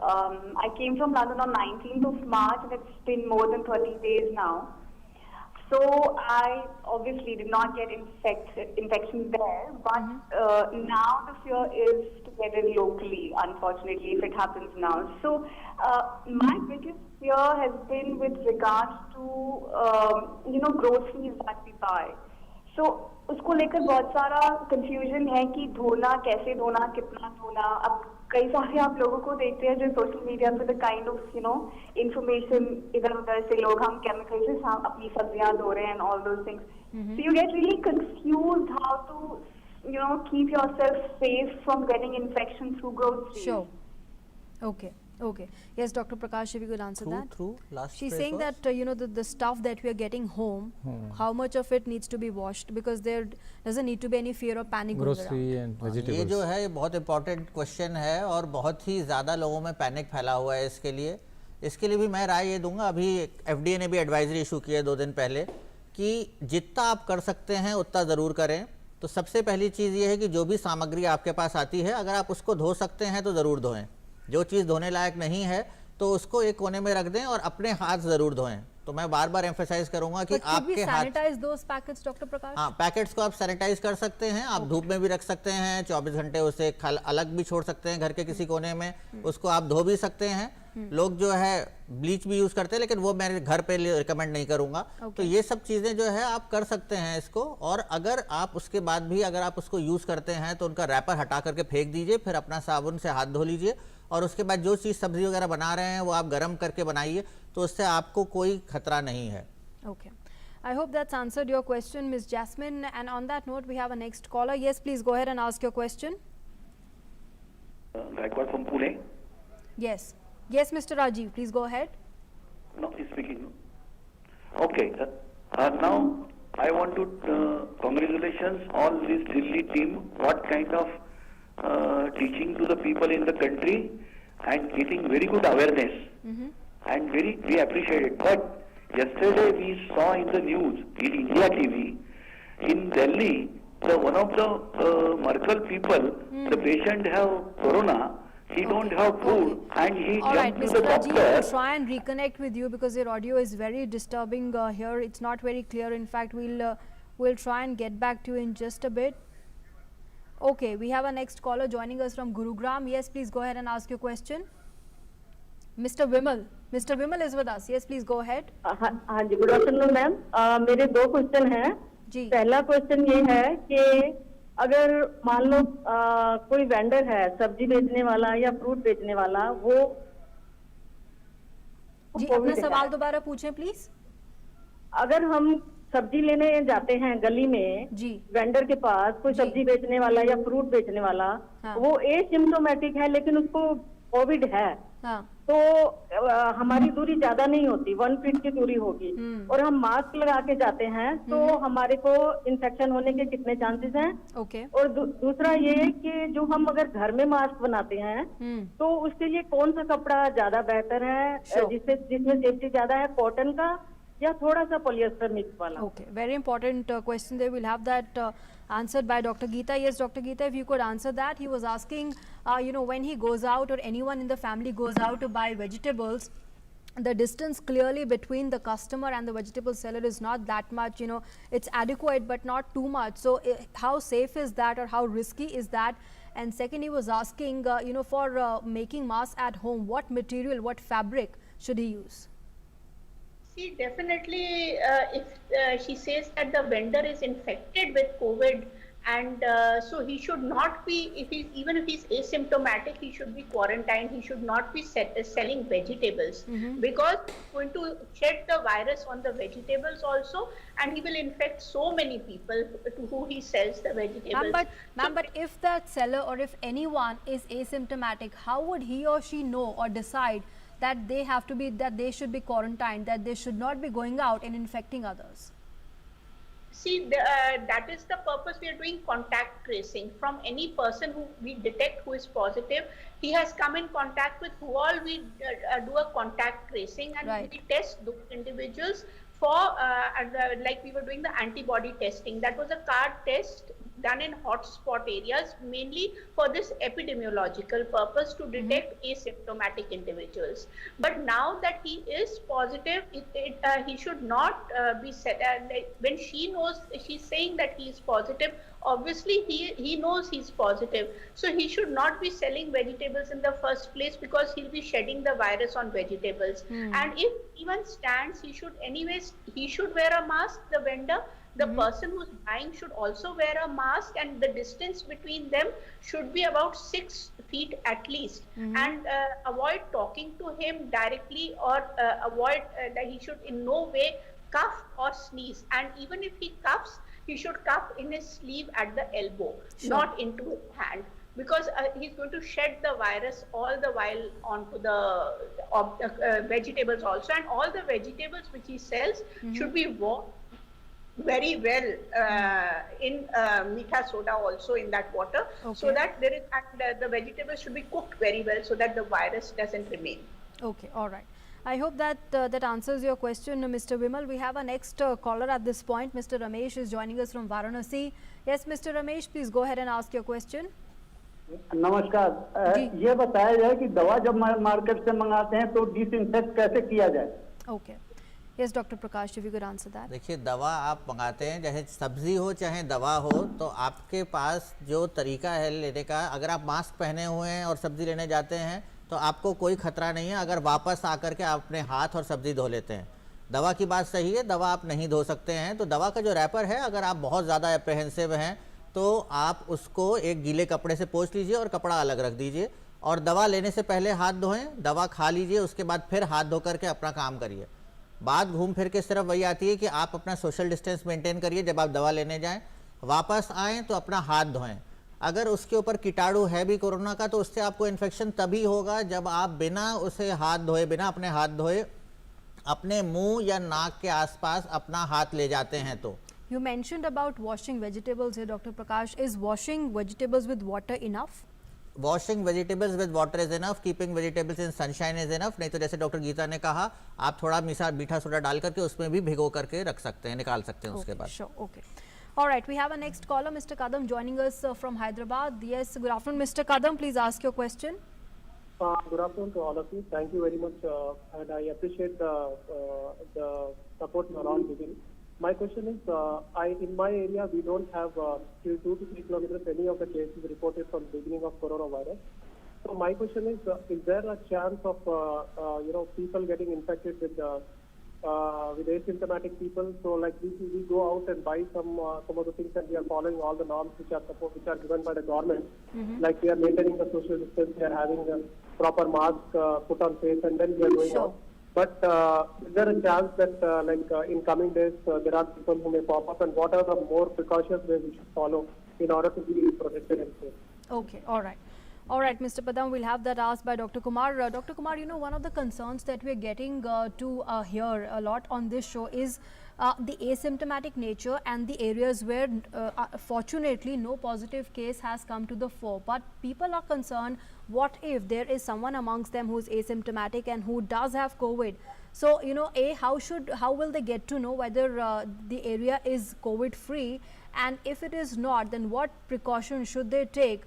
I came from London on 19th of March, and it's been more than 30 days now. So I obviously did not get infection there, but now the fear is to get it locally, unfortunately, if it happens now. So my biggest fear has been with regards to, groceries that we buy. So उसको लेकर बहुत सारा confusion है कि धोना, कैसे धोना, कितना धोना। अब कई सारे आप लोगों को देखते हैं जो सोशल मीडिया पे द काइंड ऑफ इंफॉर्मेशन इधर उधर से लोग हम केमिकल से अपनी सब्जियां धो रहे हैं and all those things, so you get really confused how to keep yourself safe from getting infection through groceries. Sure. Okay. Okay. Yes, Dr. Prakash, if you could answer that. Last She's saying that the stuff that we are getting home, how much of it needs to be washed, because there doesn't need to be any fear or panic. Grocery and vegetables. ये जो है ये बहुत important question है और बहुत ही ज़्यादा लोगों में पैनिक फैला हुआ है इसके लिए भी मैं राय ये दूंगा। अभी FDA ने भी एडवाइजरी इशू की है 2 दिन पहले कि जितना आप कर सकते हैं उतना ज़रूर करें। तो सबसे पहली चीज़ ये है कि जो भी सामग्री आपके पास आती है, अगर आप उसको धो सकते हैं तो ज़रूर धोएं। जो चीज़ धोने लायक नहीं है तो उसको एक कोने में रख दें और अपने हाथ ज़रूर धोएं। तो मैं बार बार एम्फेसाइज करूंगा कि आपके हाथ, हाँ, पैकेट्स को आप सैनिटाइज कर सकते हैं। आप धूप में भी रख सकते हैं, 24 घंटे उसे अलग भी छोड़ सकते हैं घर के किसी कोने में, उसको आप धो भी सकते हैं। लोग जो है ब्लीच भी यूज करते हैं, लेकिन वो मैं घर पे रिकमेंड नहीं करूंगा। तो ये सब चीजें जो है आप कर सकते हैं इसको। और अगर आप उसके बाद भी अगर आप उसको यूज करते हैं तो उनका रैपर हटा करके फेंक दीजिए, फिर अपना साबुन से हाथ धो लीजिए और उसके बाद जो चीज़ सब्जी वगैरह बना रहे हैं वो आप गर्म करके बनाइए, तो उससे आपको कोई खतरा नहीं है। Okay. I hope that's answered your question, Ms. Jasmine. And on that note, we have a next caller. Yes, please go ahead and ask your question. Gaikwad from Pune. Yes. Yes, Mr. Rajiv, please go ahead. No, he's speaking. Okay. Now, I want to congratulations all this Delhi team. What kind of teaching to the people in the country and getting very good awareness. And we appreciate it. But yesterday we saw in the news, in India TV, in Delhi, one of the Merkel people, the patient have corona, he don't have food, and he jumped to the doctor. Rajiv, we'll try and reconnect with you because your audio is very disturbing here. It's not very clear. In fact, we'll try and get back to you in just a bit. Okay, we have a next caller joining us from Gurugram. Yes, please go ahead and ask your question. Mr. Vimal. Mr. Vimal is with us. Yes, please go ahead. हाँ जी, good afternoon ma'am. मेरे 2 question हैं। जी। पहला question ये है कि अगर मान लो कोई वेंडर है, सब्जी बेचने वाला या फ्रूट बेचने वाला, वो जी अपना सवाल दोबारा पूछें प्लीज। अगर हम सब्जी लेने जाते हैं गली में जी, वेंडर के पास, कोई सब्जी बेचने वाला या फ्रूट बेचने वाला, वो एसिम्प्टोमेटिक है लेकिन उसको कोविड है तो हमारी दूरी ज्यादा नहीं होती, 1 फीट की दूरी होगी और हम मास्क लगा के जाते हैं तो हमारे को इन्फेक्शन होने के कितने चांसेस हैं? ओके। और दूसरा ये कि जो हम अगर घर में मास्क बनाते हैं तो उसके लिए कौन सा कपड़ा ज्यादा बेहतर है, जिसमें सेफ्टी ज्यादा है, कॉटन का या थोड़ा सा पॉलिएस्टर मिक्स वाला? Okay, very important question there. We'll have that answered by Dr. Geeta. Yes, Dr. Geeta, if you could answer that. He was asking, when he goes out or anyone in the family goes out to buy vegetables, the distance clearly between the customer and the vegetable seller is not that much, it's adequate but not too much. So how safe is that or how risky is that? And second, he was asking, for making masks at home, what material, what fabric should he use? See, definitely, if she says that the vendor is infected with COVID, and so he should not be, even if he's asymptomatic, he should be quarantined. He should not be selling vegetables because he's going to shed the virus on the vegetables also, and he will infect so many people to who he sells the vegetables. But if that seller or if anyone is asymptomatic, how would he or she know or decide that they should be quarantined, that they should not be going out and infecting others? See, that is the purpose we are doing contact tracing. From any person who we detect who is positive, he has come in contact with who all we do a contact tracing, and we test those individuals for, like we were doing the antibody testing. That was a card test done in hotspot areas, mainly for this epidemiological purpose to detect asymptomatic individuals. But now that he is positive, he should not be said, when she knows, she's saying that he is positive, obviously he knows he's positive. So he should not be selling vegetables in the first place because he'll be shedding the virus on vegetables. And if even stands, he should wear a mask, the vendor. The person who's buying should also wear a mask, and the distance between them should be about 6 feet at least. And avoid talking to him directly, or avoid that he should in no way cough or sneeze. And even if he coughs, he should cough in his sleeve at the elbow, not into his hand, because he's going to shed the virus all the while onto the vegetables also. And all the vegetables which he sells should be washed very well in meetha soda also in that water, so that there is, and the vegetables should be cooked very well so that the virus doesn't remain. Okay, all right. I hope that that answers your question, Mr. Vimal. We have our next caller at this point. Mr. Ramesh is joining us from Varanasi. Yes, Mr. Ramesh, please go ahead and ask your question. नमस्कार, ये बताया जाए कि दवा जब market से मंगाते हैं तो डिसइंफेक्ट कैसे किया जाए? Okay. Yes, Dr. Prakash, if you could answer that. देखिए, दवा आप मंगाते हैं, चाहे सब्जी हो चाहे दवा हो, तो आपके पास जो तरीका है लेने का, अगर आप मास्क पहने हुए हैं और सब्जी लेने जाते हैं तो आपको कोई खतरा नहीं है अगर वापस आकर के आप अपने हाथ और सब्जी धो लेते हैं। दवा की बात सही है, दवा आप नहीं धो सकते हैं, तो दवा का जो रैपर है, अगर आप बहुत ज़्यादा एप्रीहेंसिव हैं तो आप उसको एक गीले कपड़े से पोंछ लीजिए और कपड़ा अलग रख दीजिए, और दवा लेने से पहले हाथ धोएं, दवा खा लीजिए, उसके बाद फिर हाथ धो करके अपना काम करिए। बात घूम फिर के सिर्फ वही आती है कि आप अपना सोशल डिस्टेंस मेंटेन करिए, जब आप दवा लेने जाएं, वापस आएँ तो अपना हाथ धोएं। अगर उसके ऊपर कीटाणु है भी कोरोना का, तो उससे आपको इन्फेक्शन तभी होगा जब आप बिना उसे हाथ धोए, बिना अपने हाथ धोए अपने मुंह या नाक के आसपास अपना हाथ ले जाते हैं। तो You mentioned about washing vegetables here, Dr. Prakash. Is washing vegetables with water enough? Washing vegetables with water is enough, keeping vegetables in sunshine is enough. नहीं तो जैसे डॉक्टर गीता ने कहा, आप थोड़ा मीठा सोडा डाल करके उसमें भी भिगो करके रख सकते हैं, निकाल सकते हैं उसके बाद। Sure, okay. All right, we have a next caller, Mr. Kadam, joining us from Hyderabad. Yes, good afternoon, Mr. Kadam. Please ask your question. Good afternoon to all of you. Thank you very much, and I appreciate the support you are all giving. My question is, in my area we don't have till 2 to 3 kilometers any of the cases reported from the beginning of coronavirus. So my question is there a chance of people getting infected with asymptomatic people? So like we go out and buy some of the things, and we are following all the norms which are given by the government. Like we are maintaining the social distance, we are having a proper mask put on face, and then we are going out. But is there a chance that in coming days there are people who may pop up, and what are the more precautions that we should follow in order to be protected and safe? Okay, all right. All right, Mr. Padam, we'll have that asked by Dr. Kumar. Dr. Kumar, you know, one of the concerns that we're getting to hear a lot on this show is the asymptomatic nature and the areas where fortunately no positive case has come to the fore. But people are concerned, what if there is someone amongst them who is asymptomatic and who does have COVID? So, you know, how will they get to know whether the area is COVID free, and if it is not, then what precautions should they take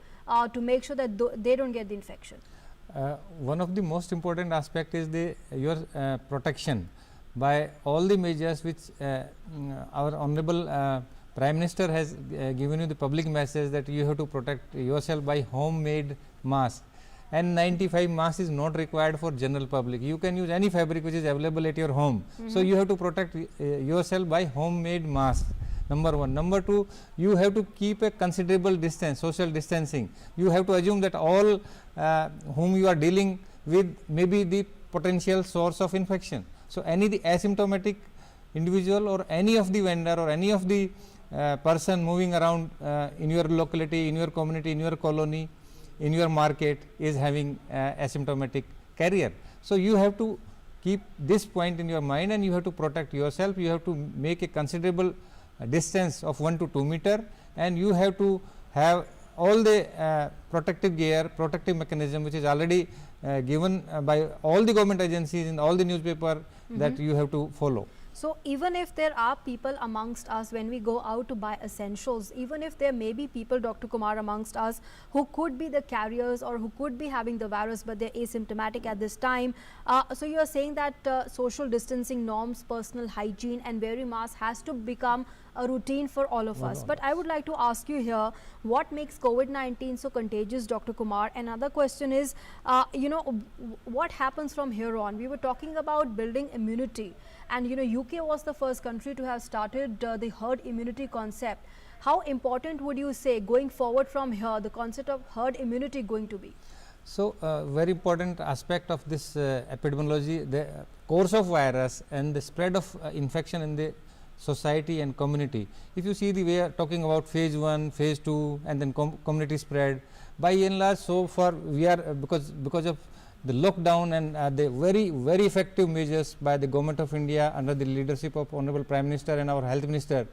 to make sure that they don't get the infection? One of the most important aspect is your protection by all the measures which our honorable Prime Minister has given you the public message that you have to protect yourself by homemade mask. N95 mask is not required for general public. You can use any fabric which is available at your home. So you have to protect yourself by homemade mask. Number one. Number two, you have to keep a considerable distance, social distancing. You have to assume that all whom you are dealing with may be the potential source of infection. So any the asymptomatic individual or any of the vendor or any of the person moving around in your locality, in your community, in your colony, in your market is having asymptomatic carrier. So you have to keep this point in your mind, and you have to protect yourself. You have to make a considerable distance of 1 to 2 meter, and you have to have all the protective gear, protective mechanism which is already given by all the government agencies in all the newspaper that you have to follow. So even if there are people amongst us when we go out to buy essentials, even if there may be people, Dr. Kumar, amongst us who could be the carriers or who could be having the virus but they're asymptomatic at this time, so you are saying that social distancing norms, personal hygiene and wearing masks has to become a routine for all of us. But I would like to ask you here, what makes COVID-19 so contagious, Dr. Kumar? Another question is, you know, what happens from here on? We were talking about building immunity, and you know, UK was the first country to have started the herd immunity concept. How important would you say going forward from here the concept of herd immunity going to be? So, very important aspect of this epidemiology, the course of virus and the spread of infection in the society and community. If you see the way talking about phase 1, phase 2 and then community spread, by and large so far we are because of the lockdown and the very effective measures by the government of India under the leadership of Honorable Prime Minister and our Health Minister,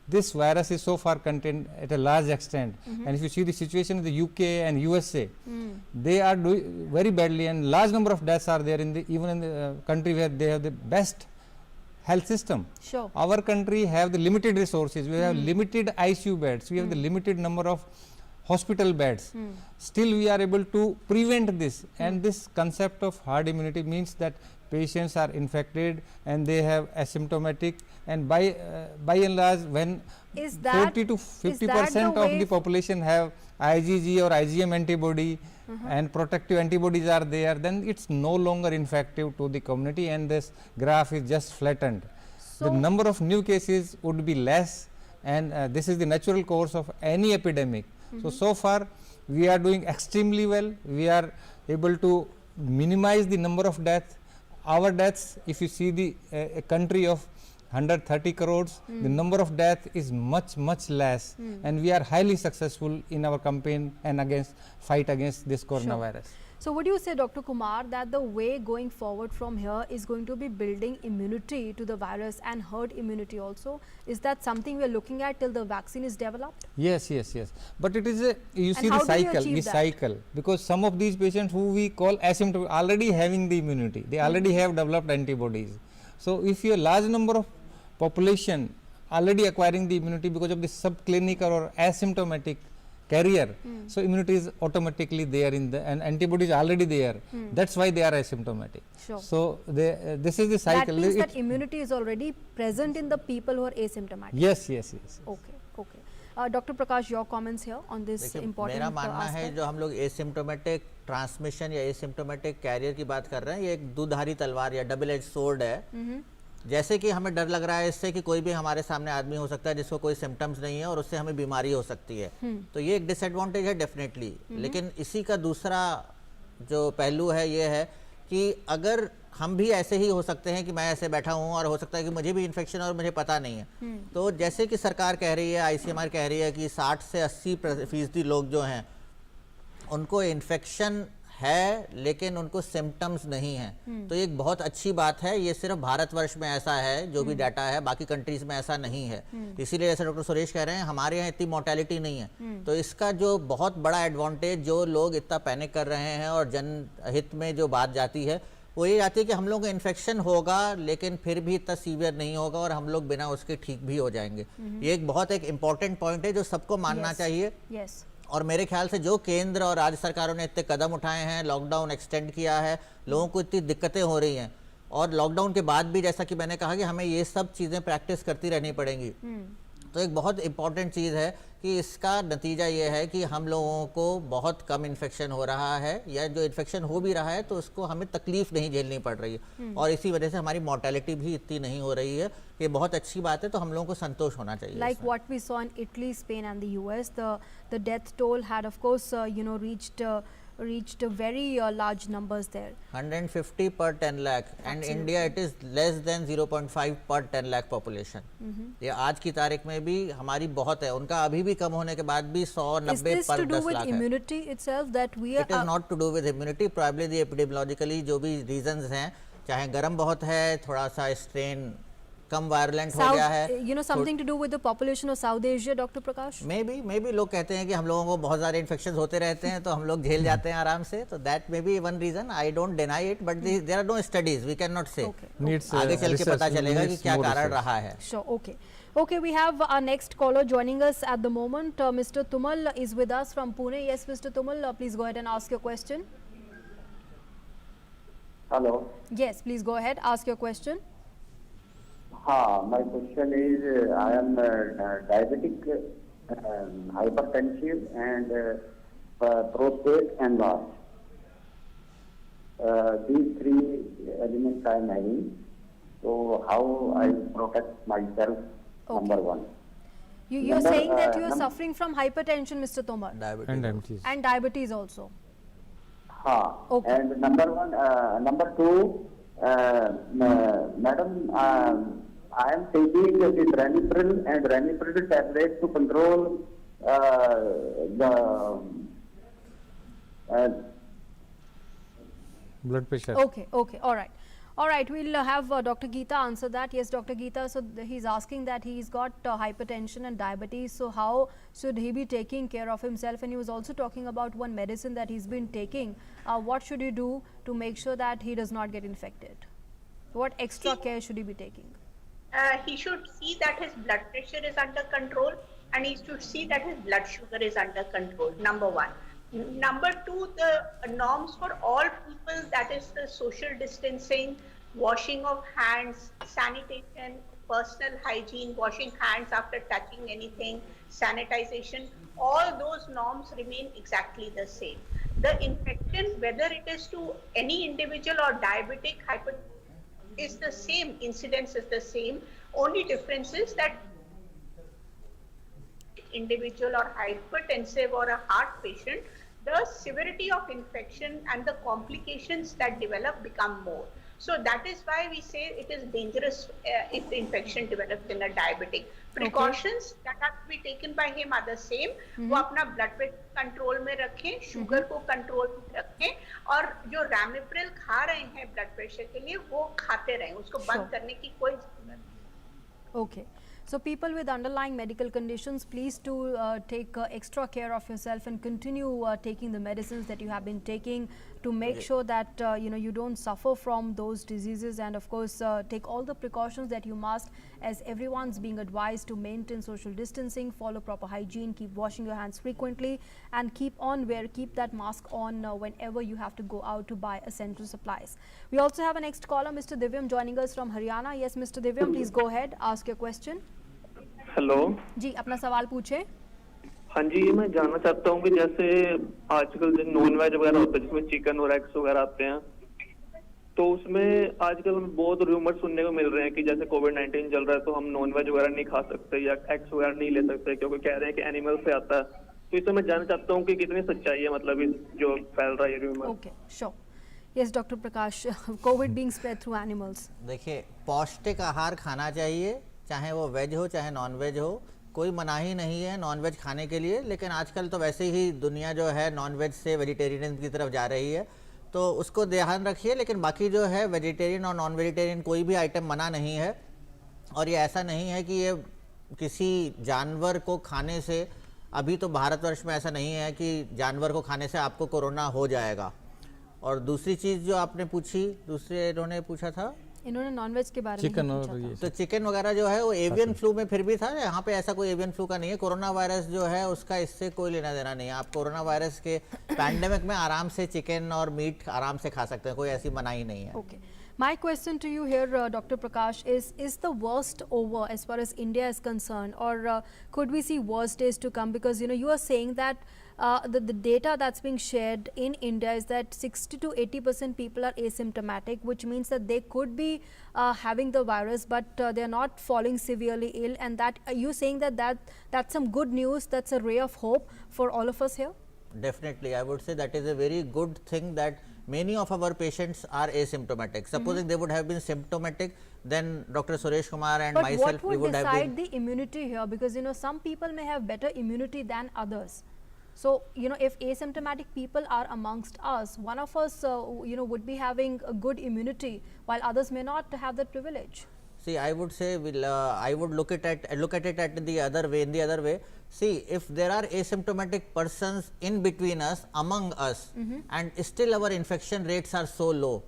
this virus is so far contained at a large extent. And if you see the situation in the UK and USA, they are doing very badly, and large number of deaths are there in the even in the country where they have the best health system. Sure. Our country have the limited resources, we have limited ICU beds, we have the limited number of hospital beds. Still we are able to prevent this, and this concept of herd immunity means that patients are infected and they have asymptomatic, and by and large when 40 to 50% of the population have IgG or IgM antibody and protective antibodies are there, then it's no longer infective to the community, and this graph is just flattened. So the number of new cases would be less, and this is the natural course of any epidemic. So far we are doing extremely well. We are able to minimize the number of deaths. Our deaths, if you see the a country of 130 crores, the number of death is much less, and we are highly successful in our campaign and fight against this coronavirus. So would you say, Dr. Kumar, that the way going forward from here is going to be building immunity to the virus and herd immunity also? Is that something we are looking at till the vaccine is developed? Yes. But it is you see the cycle, because some of these patients who we call asymptomatic already having the immunity, they already have developed antibodies. So if you have large number of population already acquiring the immunity because of the subclinical or asymptomatic carrier, so immunity is automatically there in the, and antibodies already there. That's why they are asymptomatic. Sure. So this is the cycle. That means that immunity is already present in the people who are asymptomatic. Yes. Okay. Dr. Prakash, your comments here on this important मेरा मानना है जो हम लोग asymptomatic transmission या asymptomatic career की बात कर रहे हैं, ये एक दुधारी तलवार या डबल एज सोर्ड है। जैसे कि हमें डर लग रहा है इससे कि कोई भी हमारे सामने आदमी हो सकता है जिसको कोई सिम्टम्स नहीं है और उससे हमें बीमारी हो सकती है, तो ये एक डिसएडवांटेज है डेफिनेटली। लेकिन इसी का दूसरा जो पहलू है ये है कि अगर हम भी ऐसे ही हो सकते हैं कि मैं ऐसे बैठा हूं और हो सकता है कि मुझे भी इन्फेक्शन और मुझे पता नहीं है, तो जैसे कि सरकार कह रही है, ICMR कह रही है कि 60 से 80% लोग जो हैं उनको इन्फेक्शन है लेकिन उनको सिम्टम्स नहीं हैं, तो एक बहुत अच्छी बात है। ये सिर्फ भारतवर्ष में ऐसा है, जो भी डाटा है, बाकी कंट्रीज में ऐसा नहीं है। इसीलिए जैसे डॉक्टर सुरेश कह रहे हैं, हमारे यहाँ इतनी मोर्टेलिटी नहीं है। तो इसका जो बहुत बड़ा एडवांटेज, जो लोग इतना पैनिक कर रहे हैं और जनहित में जो बात जाती है वो ये जाती है कि हम लोग को इन्फेक्शन होगा लेकिन फिर भी इतना सीवियर नहीं होगा और हम लोग बिना उसके ठीक भी हो जाएंगे। ये एक इम्पॉर्टेंट पॉइंट है जो सबको मानना चाहिए। और मेरे ख्याल से जो केंद्र और राज्य सरकारों ने इतने कदम उठाए हैं, लॉकडाउन एक्सटेंड किया है, लोगों को इतनी दिक्कतें हो रही हैं, और लॉकडाउन के बाद भी जैसा कि मैंने कहा कि हमें ये सब चीज़ें प्रैक्टिस करती रहनी पड़ेंगी। तो एक बहुत इंपॉर्टेंट चीज़ है कि इसका नतीजा ये है कि हम लोगों को बहुत कम इन्फेक्शन हो रहा है, या जो इन्फेक्शन हो भी रहा है तो उसको हमें तकलीफ नहीं झेलनी पड़ रही है, और इसी वजह से हमारी मोर्टेलिटी भी इतनी नहीं हो रही है। ये बहुत अच्छी बात है, तो हम लोगों को संतोष होना चाहिए। Like what we saw in Italy, Spain and the US, the death toll had of course reached very large numbers there. 150 per 10 lakh and India it is less than 0.5 per 10 lakh population. ये आज की तारीख में भी हमारी बहुत है, उनका अभी भी कम होने के बाद भी 190 पर 10 लाख है। Immunity itself that we are. It is not to do with immunity, probably the epidemiologically जो भी reasons हैं, चाहे गर्म बहुत है, थोड़ा सा स्ट्रेन कम वायरलेंट हो गया है, something to do with the population of South Asia, Dr. Prakash? Maybe लोग कहते हैं कि हम लोगों को बहुत सारे इन्फेक्शन होते रहते हैं तो हम लोग झेल जाते हैं आराम से, तो that may be one reason. I don't deny it, but there are no studies, we cannot say. आगे चल के पता चलेगा कि क्या कारण रहा है। Sure, okay, we have our next caller joining us at the moment. Mr. Tumal is with us from Pune. Yes, Mr. Tumal, please go ahead and ask your question. Hello. Yes, please go ahead, ask your question. My question is, I am diabetic, hypertensive, and prostate enlarged. These three elements I am having. So how I protect myself? Number one. You're saying that you are suffering from hypertension, Mr. Tomar. Diabetes. And diabetes also. Okay. And number two, madam, I am taking this Ranipril and Ranipril tablet to control the blood pressure. Okay, all right, we'll have Dr. Geeta answer that. Yes, Dr. Geeta, so he's asking that he's got hypertension and diabetes, so how should he be taking care of himself? And he was also talking about one medicine that he's been taking. What should he do to make sure that he does not get infected? What extra care should he be taking? He should see that his blood pressure is under control, and he should see that his blood sugar is under control, number one. Number two, the norms for all people, that is the social distancing, washing of hands, sanitation, personal hygiene, washing hands after touching anything, sanitization, all those norms remain exactly the same. The infection, whether it is to any individual or diabetic, hypertension, is the same, incidence is the same. Only difference is that individual or hypertensive or a heart patient, the severity of infection and the complications that develop become more. So that is why we say it is dangerous if the infection develops in a diabetic. Precautions that have to be taken by him are the same. वो अपना blood pressure control में रखें, sugar को control में रखें, और जो Ramipril खा रहे हैं blood pressure के लिए वो खाते रहें, उसको बंद करने की कोई जरूरत नहीं। Okay. So people with underlying medical conditions, please to take extra care of yourself and continue taking the medicines that you have been taking to make sure that you don't suffer from those diseases, and of course take all the precautions that you must, as everyone's being advised to maintain social distancing, follow proper hygiene, keep washing your hands frequently, and keep that mask on whenever you have to go out to buy essential supplies. We also have a next caller, Mr. Divyam, joining us from Haryana. Yes, Mr. Divyam, please go ahead, ask your question. Hello जी, अपना सवाल पूछे। हाँ जी, मैं जानना चाहता हूँ कि जैसे आजकल जो नॉन वेज वगैरह होता है जिसमें चिकन और एग्स वगैरह आते हैं, तो उसमें आजकल बहुत रूमर सुनने को मिल रहे हैं कि जैसे कोविड-19 चल रहा है तो हम नॉन वेज वगैरह नहीं खा सकते या एग्स वगैरह नहीं ले सकते, क्योंकि कह रहे हैं कि एनिमल से आता है। तो इसमें मैं जानना चाहता हूँ कि कितनी सच्चाई है, मतलब जो फैल रहा है rumour. Okay, sure. Yes doctor Prakash, covid being spread through animals. देखिए, पौष्टिक आहार खाना चाहिए, चाहे वो वेज हो चाहे नॉन वेज हो, कोई मनाही नहीं है नॉनवेज खाने के लिए, लेकिन आजकल तो वैसे ही दुनिया जो है नॉनवेज से वेजिटेरियन की तरफ जा रही है, तो उसको ध्यान रखिए। लेकिन बाकी जो है वेजिटेरियन और नॉन वेजिटेरियन कोई भी आइटम मना नहीं है। और ये ऐसा नहीं है कि ये किसी जानवर को खाने से, अभी तो भारतवर्ष में ऐसा नहीं है कि जानवर को खाने से आपको कोरोना हो जाएगा। और दूसरी चीज़ जो आपने पूछी, दूसरे इन्होंने पूछा था, इन्होंने नॉनवेज के बारे चिकन में और पूछा ये था। तो चिकन वगैरह जो है वो एवियन फ्लू में फिर भी था, यहाँ पे ऐसा कोई एवियन फ्लू का नहीं है। कोरोना वायरस जो है उसका इससे कोई लेना देना नहीं है। आप कोरोना वायरस के पैंडेमिक में आराम से चिकन और मीट आराम से खा सकते हैं, कोई ऐसी मनाही नहीं है। Okay. My question to you here, Dr. Prakash, is the worst over as far as India is concerned, or could we see worse days to come? Because you are saying that the data that's being shared in India is that 60 to 80% people are asymptomatic, which means that they could be having the virus, but they are not falling severely ill. And that you saying that's some good news, that's a ray of hope for all of us here? Definitely, I would say that is a very good thing that many of our patients are asymptomatic. Supposing they would have been symptomatic, then Dr. Suresh Kumar and But myself, what we would would have decide been. the immunity here? Because some people may have better immunity than others. So if asymptomatic people are amongst us, one of us would be having a good immunity, while others may not have that privilege. See, I would say I would look at it at the other way. In the other way, see, if there are asymptomatic persons in between us, among us, and still our infection rates are so low,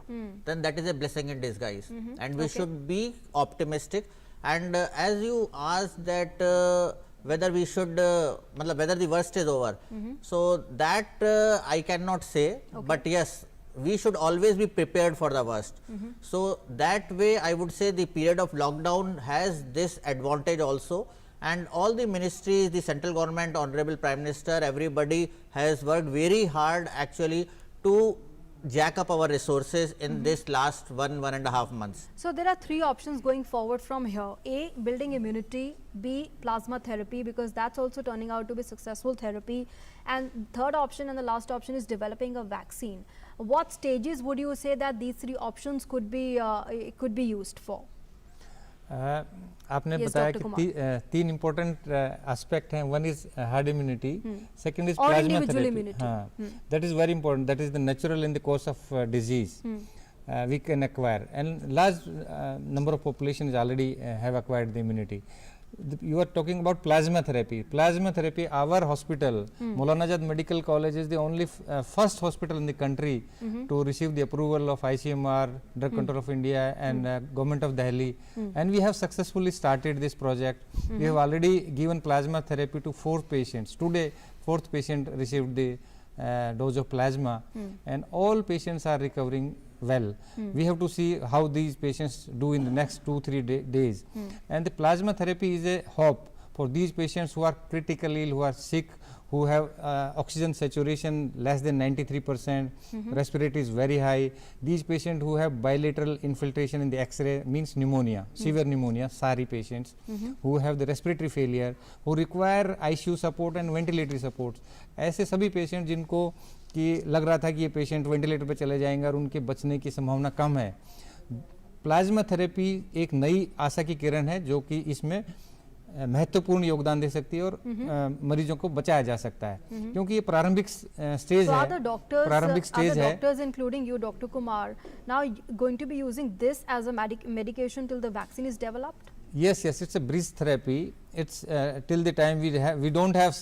then that is a blessing in disguise, and we should be optimistic. And as you asked that whether we should, whether the worst is over, so that I cannot say, but yes, we should always be prepared for the worst. So that way I would say the period of lockdown has this advantage also, and all the ministries, the central government, honorable Prime Minister, everybody has worked very hard actually to jack up our resources in this last 1.5 months. So there are three options going forward from here: A, building immunity; B, plasma therapy, because that's also turning out to be successful therapy; and third option and the last option is developing a vaccine. What stages would you say that these three options could be used for? आपने Yes, बताया Dr. कि तीन important aspect हैं. One is hard immunity, second is Or plasma individual therapy. immunity. हाँ, that is very important. That is the natural in the course of disease we can acquire, and large number of population is already have acquired the immunity. You are talking about plasma therapy. Plasma therapy, our hospital, Maulana Azad Medical College, is the only first hospital in the country to receive the approval of ICMR, Drug Control of India, and Government of Delhi. And we have successfully started this project. We have already given plasma therapy to 4 patients. Today, 4th patient received the dose of plasma, and all patients are recovering well. We have to see how these patients do in the next 2-3 days. And the plasma therapy is a hope for these patients who are critically ill, who are sick, who have oxygen saturation less than 93%, respiratory is very high. These patients who have bilateral infiltration in the X-ray, means pneumonia, severe pneumonia, SARI patients, who have the respiratory failure, who require ICU support and ventilatory support. ऐसे सभी patient जिनको कि लग रहा था कि ये patient ventilator पे चले जाएंगे और उनके बचने की संभावना कम है, प्लाज्मा थेरेपी एक नई आशा की किरण है जो कि इसमें महत्वपूर्ण योगदान दे सकती है और मरीजों को बचाया जा सकता है, क्योंकि ये प्रारंभिक स्टेज है. प्रारंभिक स्टेज है. Doctors, including you, Dr. Kumar, now going to be using this as a medication till the vaccine is developed? Yes, it's a bridge therapy. It's till the time we don't have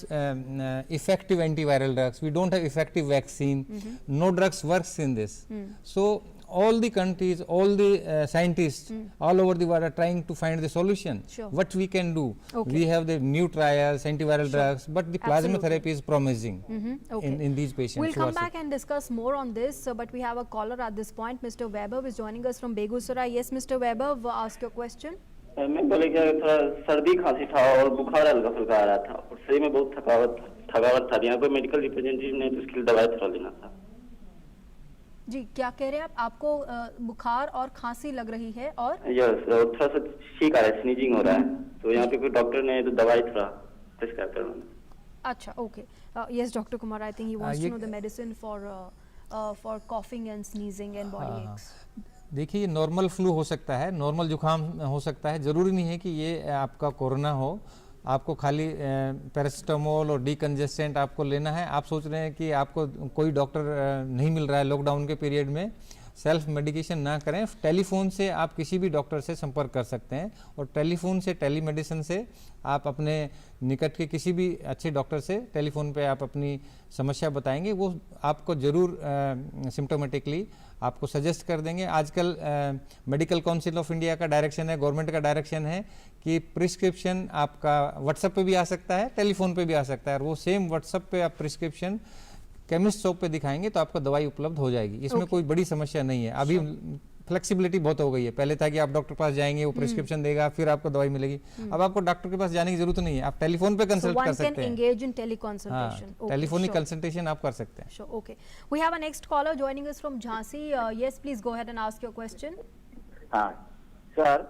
effective antiviral drugs, we don't have effective vaccine, no drugs works in this. So all the countries, all the scientists all over the world are trying to find the solution. What we can do, we have the new trials, antiviral drugs, but the plasma therapy is promising in these patients. We'll come back and discuss more on this, but we have a caller at this point. Mr. Weber is joining us from Begusarai. Yes, Mr. Weber, ask your question. मैं बोले क्या थोड़ा सर्दी खांसी था और बुखार हल्का फुल्का आ रहा था और शरीर में बहुत थकावट था. यहाँ पे मेडिकल रिप्रेजेंटेटिव ने तो इसके लिए दवाई थोड़ा लेना था. जी, क्या कह रहे हैं आप? आपको बुखार और खांसी लग रही है और यस, थोड़ा सा छींक आ रहा है, स्नीजिंग हो रहा है, तो यहाँ पे कोई डॉक्टर ने तो दवाई थोड़ा प्रिस्क्राइब कर दी. अच्छा, okay. Yes, doctor Kumar, I think he wants to know the medicine for coughing and sneezing and body aches. देखिए, ये नॉर्मल फ्लू हो सकता है, नॉर्मल जुकाम हो सकता है, ज़रूरी नहीं है कि ये आपका कोरोना हो. आपको खाली पैरासिटामोल और डीकंजेस्टेंट आपको लेना है, आप सोच रहे हैं कि आपको कोई डॉक्टर नहीं मिल रहा है लॉकडाउन के पीरियड में, सेल्फ मेडिकेशन ना करें। टेलीफोन से आप किसी भी डॉक्टर से संपर्क कर सकते हैं और टेलीफोन से, टेलीमेडिसिन से आप अपने निकट के किसी भी अच्छे डॉक्टर से टेलीफोन पे आप अपनी समस्या बताएंगे, वो आपको ज़रूर सिम्टोमेटिकली आपको सजेस्ट कर देंगे। आजकल मेडिकल काउंसिल ऑफ इंडिया का डायरेक्शन है, गवर्नमेंट का डायरेक्शन है कि प्रिस्क्रिप्शन आपका व्हाट्सएप पे भी आ सकता है, टेलीफोन पे भी आ सकता है, और वो सेम व्हाट्सएप पे आप प्रिस्क्रिप्शन केमिस्ट शॉप पे दिखाएंगे तो आपको दवाई उपलब्ध हो जाएगी। इसमें कोई बड़ी समस्या नहीं है। अभी फ्लेक्सिबिलिटी बहुत हो गई है। पहले था कि आप डॉक्टर के पास जाएंगे, वो प्रिस्क्रिप्शन देगा, फिर आपको दवाई मिलेगी। अब आपको डॉक्टर के पास जाने की जरूरत नहीं है, आप टेलीफोन पे कंसल्ट कर सकते हैं। टेलीफोनिक कंसल्टेशन आप कर सकते हैं। Okay, we have a next caller joining us from Jhansi. Yes, please go ahead and ask your question. हाँ सर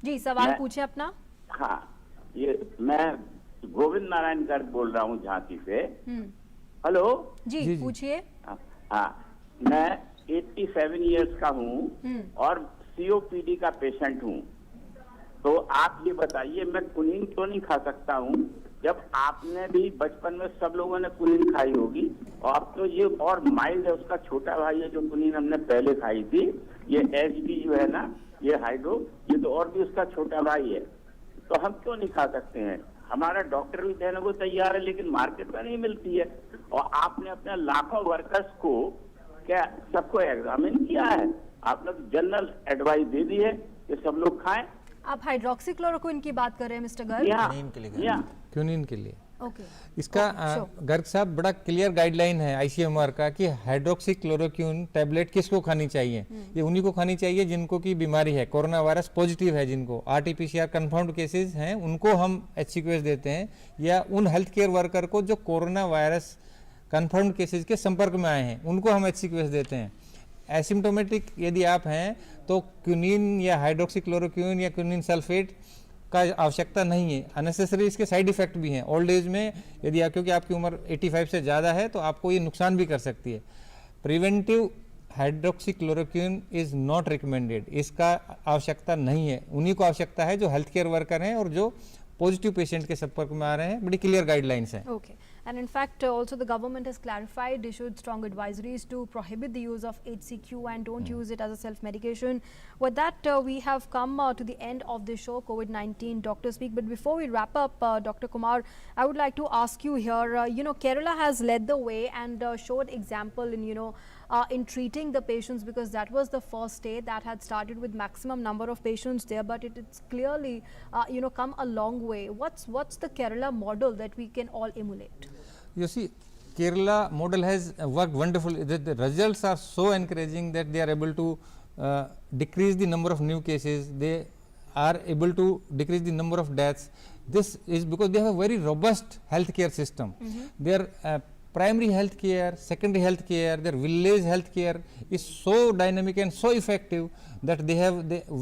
जी, सवाल पूछे अपना। हाँ, ये मैं गोविंद नारायण गर्ग बोल रहा हूँ झांसी से। हेलो जी, पूछिए। हाँ, मैं 87 इयर्स का हूँ और COPD का पेशेंट हूँ। तो आप ये बताइए, मैं कुनीन तो नहीं खा सकता हूँ? जब आपने भी बचपन में सब लोगों ने कुनीन खाई होगी, और अब तो ये और माइल्ड है, उसका छोटा भाई है जो कुनीन हमने पहले खाई थी, ये HB जो है ना, ये हाइड्रो, ये तो और भी उसका छोटा भाई है। तो हम क्यों नहीं खा सकते हैं? हमारा डॉक्टर भी देने को तैयार है, लेकिन मार्केट में नहीं मिलती है। और आपने अपने लाखों वर्कर्स को क्या सबको एग्जामिन किया है? आपने जनरल एडवाइस दे दी है कि सब लोग खाएं। आप हाइड्रोक्सीक्लोरोक्विन की बात कर रहे हैं मिस्टर गर्ग? क्यूनिन के लिए ओके। इसका गर्ग साहब बड़ा क्लियर गाइडलाइन है ICMR का कि हाइड्रोक्सीक्लोरोक्विन टैबलेट किसको खानी चाहिए। ये उन्हीं को खानी चाहिए जिनको की बीमारी है, कोरोना वायरस पॉजिटिव है, जिनको RT-PCR कंफर्म्ड केसेस हैं, उनको हम HCQS देते हैं, या उन हेल्थ केयर वर्कर को जो कोरोना वायरस कंफर्म्ड केसेस के संपर्क में आए हैं, उनको हम HCQS देते हैं। एसिम्टोमेटिक यदि आप हैं तो क्यूनिन या हाइड्रोक्सीक्लोरोक्विन या क्यूनिन सल्फेट का आवश्यकता नहीं है। अननेसेसरी इसके साइड इफेक्ट भी हैं। ओल्ड एज में यदि आप, क्योंकि आपकी उम्र 85 से ज़्यादा है, तो आपको ये नुकसान भी कर सकती है। Preventive hydroxychloroquine is not recommended, इसका आवश्यकता नहीं है। उन्हीं को आवश्यकता है जो हेल्थ केयर वर्कर हैं और जो पॉजिटिव पेशेंट के संपर्क में आ रहे हैं। बड़ी क्लियर गाइडलाइंस हैं। Okay, and in fact also the government has clarified, issued strong advisories to prohibit the use of HCQ and don't use it as a self medication. With that we have come to the end of the show, COVID-19 Doctor Speak. But before we wrap up, Dr. Kumar, I would like to ask you here, Kerala has led the way and showed example in in treating the patients, because that was the first state that had started with maximum number of patients there, but it's clearly come a long way. What's the Kerala model that we can all emulate? You see, Kerala model has worked wonderfully. The results are so encouraging that they are able to decrease the number of new cases. They are able to decrease the number of deaths. This is because they have a very robust healthcare system. Their primary health care, secondary health care, their village health care is so dynamic and so effective that they have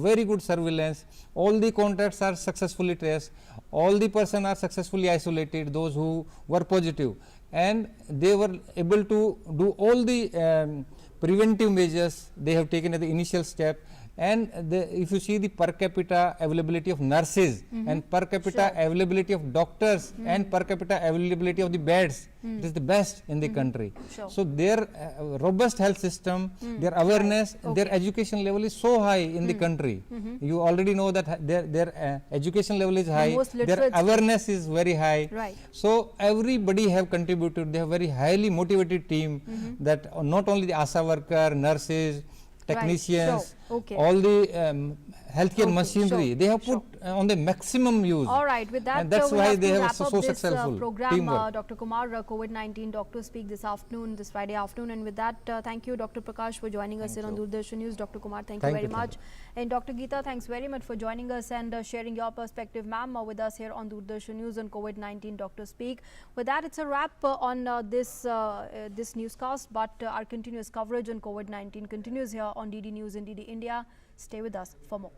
very good surveillance. All the contacts are successfully traced, all the person are successfully isolated, those who were positive, and they were able to do all the preventive measures they have taken at the initial step. And if you see the per capita availability of nurses and per capita availability of doctors and per capita availability of the beds, it is the best in the country. So their robust health system, their awareness, their education level is so high in the country. You already know that their education level is high, their awareness is very high. So everybody have contributed. They have very highly motivated team that not only the ASA worker, nurses, technicians, all the healthcare machinery, they have put on the maximum use. All right, with that, and that's why they have so successful program. Teamwork. Dr. Kumar, COVID-19 Doctor Speak this afternoon, this Friday afternoon, and with that, thank you, Dr. Prakash, for joining us here on Doordarshan News. Dr. Kumar, thank you very much. And Dr. Geeta, thanks very much for joining us and sharing your perspective, ma'am, with us here on Doordarshan News on COVID-19 Doctor Speak. With that, it's a wrap on this newscast, but our continuous coverage on COVID-19 continues here on DD News and DD India. Stay with us for more.